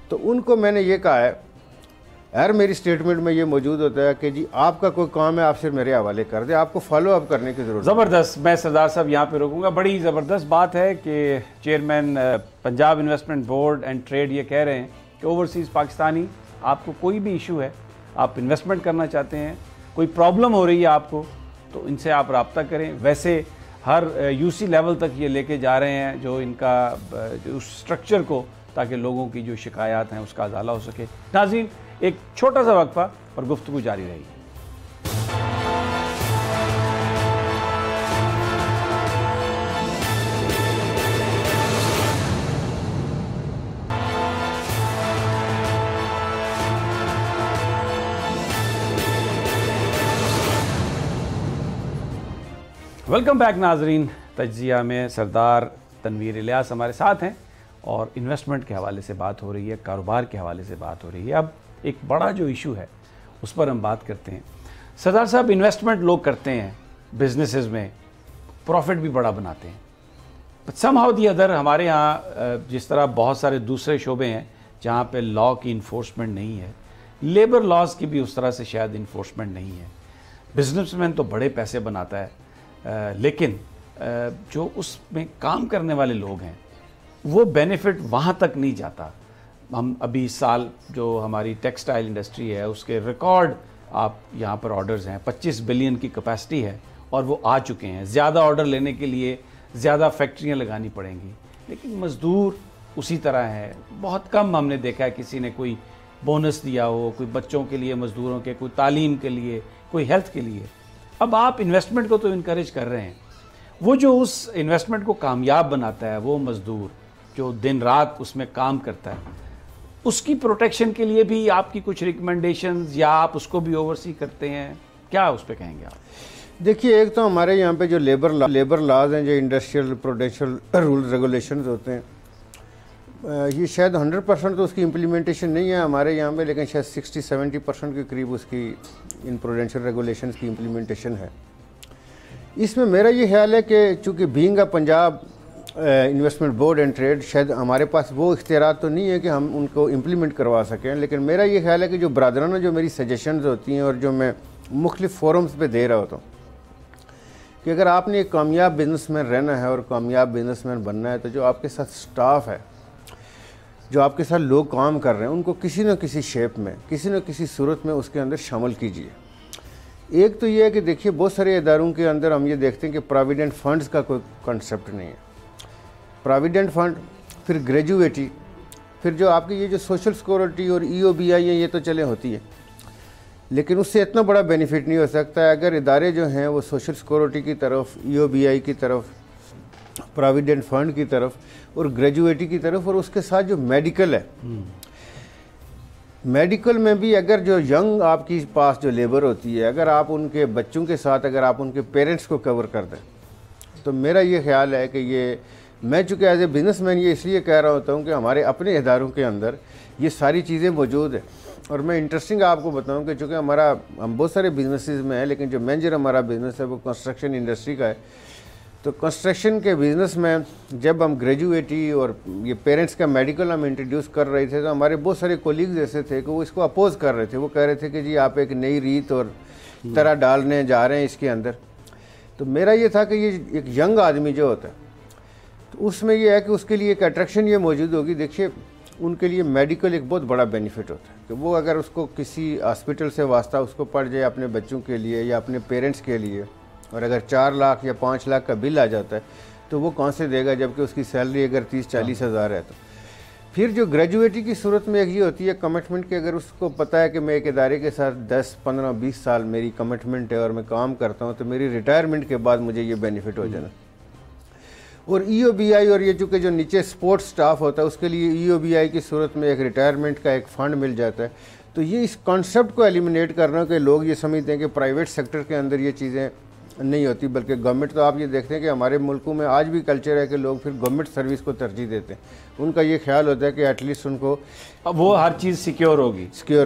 تو ان کو میں نے یہ کہا ہے, ہر میری سٹیٹمنٹ میں یہ موجود ہوتا ہے کہ جی آپ کا کوئی کام ہے آپ صرف میرے حوالے کر دیں, آپ کو فالو اپ کرنے کی ضرورت ہے. زبردست. میں سردار صاحب یہاں پہ روکوں گا. بڑی زبردست بات ہے کہ chairman Punjab Investment Board and Trade یہ کہہ رہے ہیں کہ اوورسیز پاکستانی, آپ کو کوئی بھی ایشو ہے, آپ انویسٹمنٹ کرنا چاہتے ہیں, کوئی پرابلم ہو رہی ہے آپ کو, تو ان سے آپ رابطہ کریں. ویسے ہر یو سی لیول تک یہ لے کے جا رہے ہیں جو ان کا اس سٹرکچر کو, تاکہ لوگوں کی جو شکایات ہیں اس کا ازالہ ہو سکے. ناظرین ایک چھوٹا سا وقفہ اور گفتگو جاری رہے گی. वेलकम बैक नाजरीन। तज्जिया में सरदार तनवीर इलियास हमारे साथ हैं और इन्वेस्टमेंट के हवाले से बात हो रही है, कारोबार के हवाले से बात हो रही है। अब एक बड़ा जो इशू है उस पर हम बात करते हैं। सरदार साहब, इन्वेस्टमेंट लोग करते हैं बिजनेसेस में, प्रॉफिट भी बड़ा बनाते हैं, बट समहाउ दी अदर हमारे यहाँ जिस तरह बहुत सारे दूसरे शोबे हैं जहाँ पे लॉ की इन्फोर्समेंट नहीं है, लेबर लॉज की भी उस तरह से शायद इन्फोर्समेंट नहीं है। बिजनेसमैन तो बड़े पैसे बनाता है, लेकिन जो उसमें काम करने वाले लोग हैं वो बेनिफिट वहाँ तक नहीं जाता। हम अभी इस साल जो हमारी टेक्सटाइल इंडस्ट्री है उसके रिकॉर्ड आप यहाँ पर ऑर्डर्स हैं, 25 बिलियन की कैपेसिटी है और वो आ चुके हैं। ज़्यादा ऑर्डर लेने के लिए ज़्यादा फैक्ट्रियाँ लगानी पड़ेंगी, लेकिन मज़दूर उसी तरह है। बहुत कम हमने देखा है किसी ने कोई बोनस दिया हो, कोई बच्चों के लिए मज़दूरों के, कोई तालीम के लिए, कोई हेल्थ के लिए। अब आप इन्वेस्टमेंट को तो इनकरेज कर रहे हैं, वो जो उस इन्वेस्टमेंट को कामयाब बनाता है, वो मज़दूर जो दिन रात उसमें काम करता है, उसकी प्रोटेक्शन के लिए भी आपकी कुछ रिकमेंडेशंस या आप उसको भी ओवरसी करते हैं, क्या उस पर कहेंगे आप? देखिए, एक तो हमारे यहाँ पे जो लेबर लॉज हैं, जो इंडस्ट्रियल प्रोडेंशियल रूल रेगुलेशंस होते हैं, ये शायद 100% तो उसकी इम्प्लीमेंटेशन नहीं है हमारे यहाँ पे, लेकिन शायद 60-70% के करीब उसकी इन प्रोडेंशियल रेगुलेशंस की इम्प्लीमेंटेशन है। इसमें मेरा ये ख्याल है कि चूँकि being a Punjab investment board and trade, शायद हमारे पास वो इख्तियारात तो नहीं है कि हम उनको इम्प्लीमेंट करवा सकें, लेकिन मेरा ये ख्याल है कि जो बरादराना जो मेरी सजेशंस होती हैं और जो मैं मुख्तलिफ फोरम्स पे दे रहा होता हूँ कि अगर आपने एक कामयाब बिजनेसमैन रहना है और कामयाब बिजनेसमैन बनना है, तो जो आपके साथ स्टाफ है, जो आपके साथ लोग काम कर रहे हैं, उनको किसी न किसी शेप में, किसी न किसी सूरत में उसके अंदर शामिल कीजिए। एक तो ये है कि देखिए, बहुत सारे इदारों के अंदर हम ये देखते हैं कि प्रोविडेंट फंड्स का कोई कंसेप्ट नहीं है। प्रोविडेंट फंड, फिर ग्रेजुएटी, फिर जो आपकी ये जो सोशल सिक्योरिटी और EOBI है, ये तो चले होती है, लेकिन उससे इतना बड़ा बेनिफिट नहीं हो सकता है अगर इदारे जो हैं वो सोशल सिक्योरिटी की तरफ, EOBI की तरफ, प्रोविडेंट फंड की तरफ और ग्रेजुएटी की तरफ, और उसके साथ जो मेडिकल है, मेडिकल में भी अगर जो यंग आपकी पास जो लेबर होती है, अगर आप उनके बच्चों के साथ, अगर आप उनके पेरेंट्स को कवर कर दें, तो मेरा ये ख्याल है कि ये, मैं चूँकि एज ए बिजनेसमैन ये इसलिए कह रहा होता हूँ कि हमारे अपने इदारों के अंदर ये सारी चीज़ें मौजूद हैं। और मैं इंटरेस्टिंग आपको बताऊँ कि चूँकि हम बहुत सारे बिजनेसेस में हैं, लेकिन जो मेजर हमारा बिज़नेस है वो कंस्ट्रक्शन इंडस्ट्री का है। तो कंस्ट्रक्शन के बिज़नेस में जब हम ग्रेजुएटी और ये पेरेंट्स का मेडिकल हम इंट्रोड्यूस कर रहे थे, तो हमारे बहुत सारे कोलीग्स ऐसे थे कि वो इसको अपोज कर रहे थे। वो कह रहे थे कि जी आप एक नई रीत और तरह डालने जा रहे हैं इसके अंदर। तो मेरा ये था कि ये एक यंग आदमी जो होता है, तो उसमें ये है कि उसके लिए एक अट्रैक्शन ये मौजूद होगी। देखिए, उनके लिए मेडिकल एक बहुत बड़ा बेनिफिट होता है कि वो अगर उसको किसी हॉस्पिटल से वास्ता उसको पड़ जाए अपने बच्चों के लिए या अपने पेरेंट्स के लिए, और अगर 4 लाख या 5 लाख का बिल आ जाता है, तो वो कौन से देगा, जबकि उसकी सैलरी अगर 30-40 हज़ार है। तो फिर जो ग्रेजुएटी की सूरत में एक ये होती है कमिटमेंट कि अगर उसको पता है कि मैं एक इदारे के साथ 10, 15, 20 साल मेरी कमिटमेंट है और मैं काम करता हूँ, तो मेरी रिटायरमेंट के बाद मुझे ये बेनिफिट हो जाना। और EOBI और ये चूँकि जो नीचे स्पोर्ट्स स्टाफ होता है उसके लिए EOBI की सूरत में एक रिटायरमेंट का एक फ़ंड मिल जाता है। तो ये इस कॉन्सेप्ट को एलिमिनेट करना कि लोग ये समझते हैं कि प्राइवेट सेक्टर के अंदर ये चीज़ें नहीं होती, बल्कि गवर्नमेंट, तो आप ये देखते हैं कि हमारे मुल्कों में आज भी कल्चर है कि लोग फिर गवर्नमेंट सर्विस को तरजीह देते हैं। उनका ये ख्याल होता है कि एटलीस्ट उनको वो हर चीज़ सिक्योर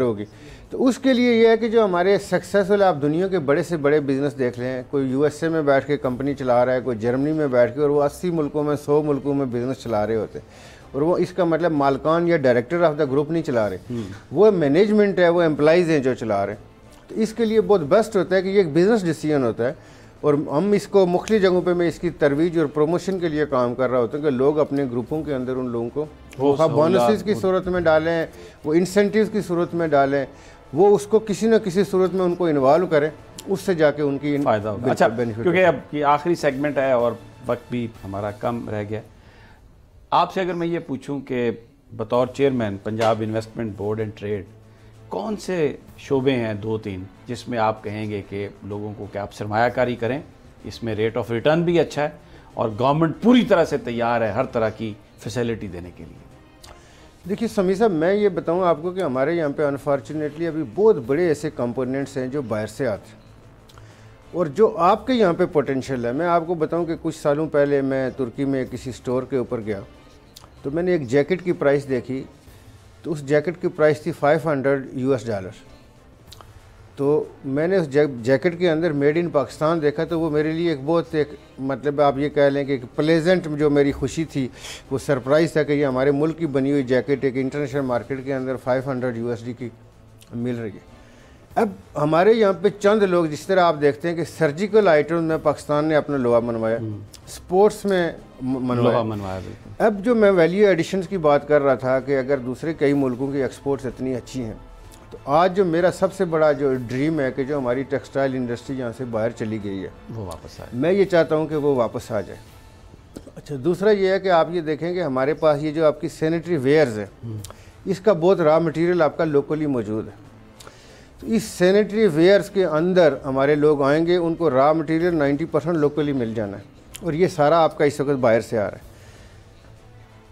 होगी। तो उसके लिए ये है कि जो हमारे सक्सेसफुल, आप दुनिया के बड़े से बड़े बिजनेस देख लें, कोई USA में बैठ के कंपनी चला रहा है, कोई जर्मनी में बैठ के, और वो 80 मुल्कों में, 100 मुल्कों में बिजनेस चला रहे होते हैं। और वो इसका मतलब मालकान या डायरेक्टर ऑफ द ग्रुप नहीं चला रहे, वो मैनेजमेंट है, वो एम्प्लॉइज़ हैं जो चला रहे हैं। तो इसके लिए बहुत बेस्ट होता है कि ये एक बिज़नेस डिसीजन होता है, और हम इसको मुख्तलिफ जगहों पे मैं इसकी तरवीज और प्रमोशन के लिए काम कर रहा होता हूँ कि लोग अपने ग्रुपों के अंदर उन लोगों को बोनसेस की सूरत में डालें, वो इंसेंटिव्स की सूरत में डालें, वो उसको किसी न किसी सूरत में उनको इन्वॉल्व करें, उससे जाके उनकी फ़ायदा होगा। अच्छा, क्योंकि अब ये आखिरी सेगमेंट है और वक्त भी हमारा कम रह गया, आपसे अगर मैं ये पूछूं कि बतौर chairman Punjab investment board and trade, कौन से शोबे हैं 2-3 जिसमें आप कहेंगे कि लोगों को कि आप सरमायाकारी करें, इसमें रेट ऑफ रिटर्न भी अच्छा है और गवर्नमेंट पूरी तरह से तैयार है हर तरह की फैसिलिटी देने के लिए? देखिए समी साहब, मैं ये बताऊं आपको कि हमारे यहाँ पे अनफॉर्चुनेटली अभी बहुत बड़े ऐसे कंपोनेंट्स हैं जो बाहर से आते हैं, اور جو آپ کے یہاں پہ پوٹینشیل ہے. میں آپ کو بتاؤں کہ کچھ سالوں پہلے میں ترکی میں کسی سٹور کے اوپر گیا تو میں نے ایک جیکٹ کی پرائس دیکھی, تو اس جیکٹ کی پرائس تھی $500. تو میں نے اس جیکٹ کے اندر میڈ ان پاکستان دیکھا تو وہ میرے لیے ایک بہت ایک مطلب آپ یہ کہہ لیں کہ ایک پلیزنٹ جو میری خوشی تھی, وہ سرپرائز تھا کہ یہ ہمارے ملک کی بنی ہوئی جیکٹ ایک انٹرنیشنل مارکیٹ کے اندر $500 کی مل رہی ہے. اب ہمارے یہاں پہ چند لوگ جس طرح آپ دیکھتے ہیں کہ سرجیکل آئٹم میں پاکستان نے اپنا لوہا منوایا, سپورٹس میں منوایا. اب جو میں ویلیو ایڈیشنز کی بات کر رہا تھا کہ اگر دوسرے کئی ملکوں کی ایکسپورٹس اتنی اچھی ہیں, تو آج جو میرا سب سے بڑا جو ڈریم ہے کہ جو ہماری ٹیکسٹائل انڈسٹری یہاں سے باہر چلی گئی ہے وہ واپس آئے. میں یہ چاہتا ہوں کہ وہ واپس آ جائے. اچھا, دوسرا یہ ہے کہ آپ یہ دیکھیں کہ ہمارے پاس یہ جو آپ کی سینیٹری ویئرز ہے, اس کا بہت را مٹیریل آپ کا لوکلی موجود ہے. تو اس سینیٹری ویئرز کے اندر ہمارے لوگ آئیں گے, ان کو را مٹیریل 90% لوکلی مل جانا ہے, اور یہ سارا آپ کا اس وقت باہر سے آ رہا ہے.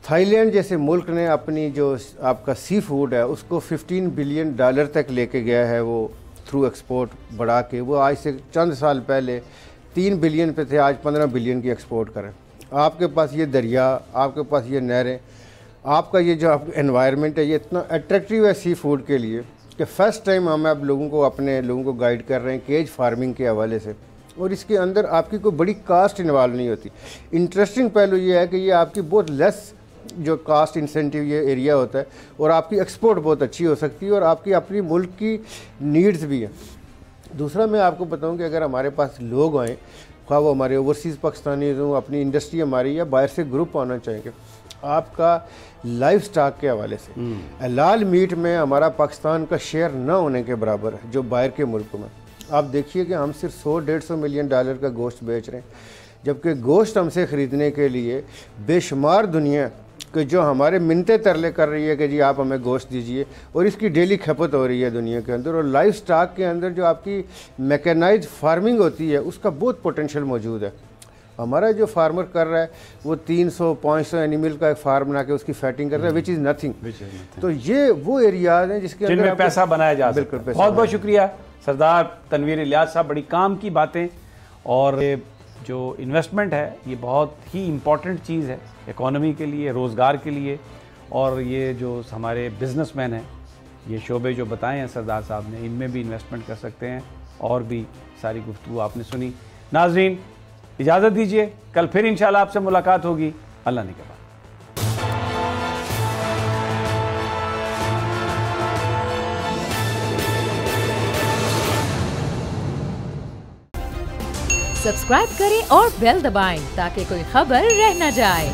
تھائی لینڈ جیسے ملک نے اپنی جو آپ کا سی فوڈ ہے اس کو $15 بلین تک لے کے گیا ہے, وہ تھرو ایکسپورٹ بڑھا کے. وہ آج سے چند سال پہلے 3 بلین پہ تھے, آج 15 بلین کی ایکسپورٹ کریں. آپ کے پاس یہ دریا, آپ کے پاس یہ نہریں, آپ کا یہ جو آپ انوائرمنٹ ہے یہ اتنا اٹریکٹیو ہے سی فوڈ کے لیے کہ فرسٹ ٹائم ہم اب اپنے لوگوں کو گائیڈ کر رہے ہیں کیج فارمنگ کے حوالے سے, اور اس کے اندر آپ کی کوئی بڑی کاسٹ انوالو نہیں ہوتی. انٹرسٹنگ پہلو یہ ہے کہ یہ آپ کی بہت لیس جو کاسٹ انسینٹیو یہ ایریا ہوتا ہے, اور آپ کی ایکسپورٹ بہت اچھی ہو سکتی ہے, اور آپ کی اپنی ملک کی نیڈز بھی ہیں. دوسرا میں آپ کو بتاؤں کہ اگر ہمارے پاس لوگ آئیں, خواہ وہ ہمارے اوورسیز پاکستانی ہوں, اپنی انڈسٹری ہماری یا باہر سے گروپ آنا چاہیں گے, آپ کا لائف سٹاک کے حوالے سے حلال میٹ میں ہمارا پاکستان کا شیئر نہ ہونے کے برابر ہے جو باہر کے ملکوں میں. آپ دیکھیے کہ ہم صرف $100-150 ملین کا گوشت بیچ رہے ہیں, جبکہ گوشت ہم سے خریدنے کے لیے بے شمار دنیا کہ جو ہمارے منتیں ترلے کر رہی ہے کہ جی آپ ہمیں گوشت دیجئے, اور اس کی ڈیلی کھپت ہو رہی ہے دنیا کے اندر. اور لائف سٹاک کے اندر جو آپ کی میکینائزڈ فارمنگ ہوتی ہے اس کا بہت پوٹینشیل موجود ہے. ہمارا جو فارمر کر رہا ہے وہ 300-500 اینیمل کا ایک فارم بنا کے اس کی فیٹنگ کر رہا ہے, وچ از نتھنگ. تو یہ وہ ایریاز ہیں جس کے جن میں پیسہ بنایا جا سکتا ہے. بہت بہت شکریہ سردار تنویر الیاس صاحب, بڑی کام کی باتیں. اور جو انویسٹمنٹ ہے یہ بہت ہی امپورٹنٹ چیز ہے اکانومی کے لیے, روزگار کے لیے, اور یہ جو ہمارے بزنس مین ہیں یہ شعبے جو بتائے ہیں سردار صاحب نے, ان میں بھی انویسٹمنٹ کر سکتے ہیں. اور بھی ساری گفتگو آپ نے سنی. ناظرین اجازت دیجیے, کل پھر انشاءاللہ آپ سے ملاقات ہوگی. اللہ نگہبان. سبسکرائب کریں اور بیل دبائیں تاکہ کوئی خبر رہ نہ جائے.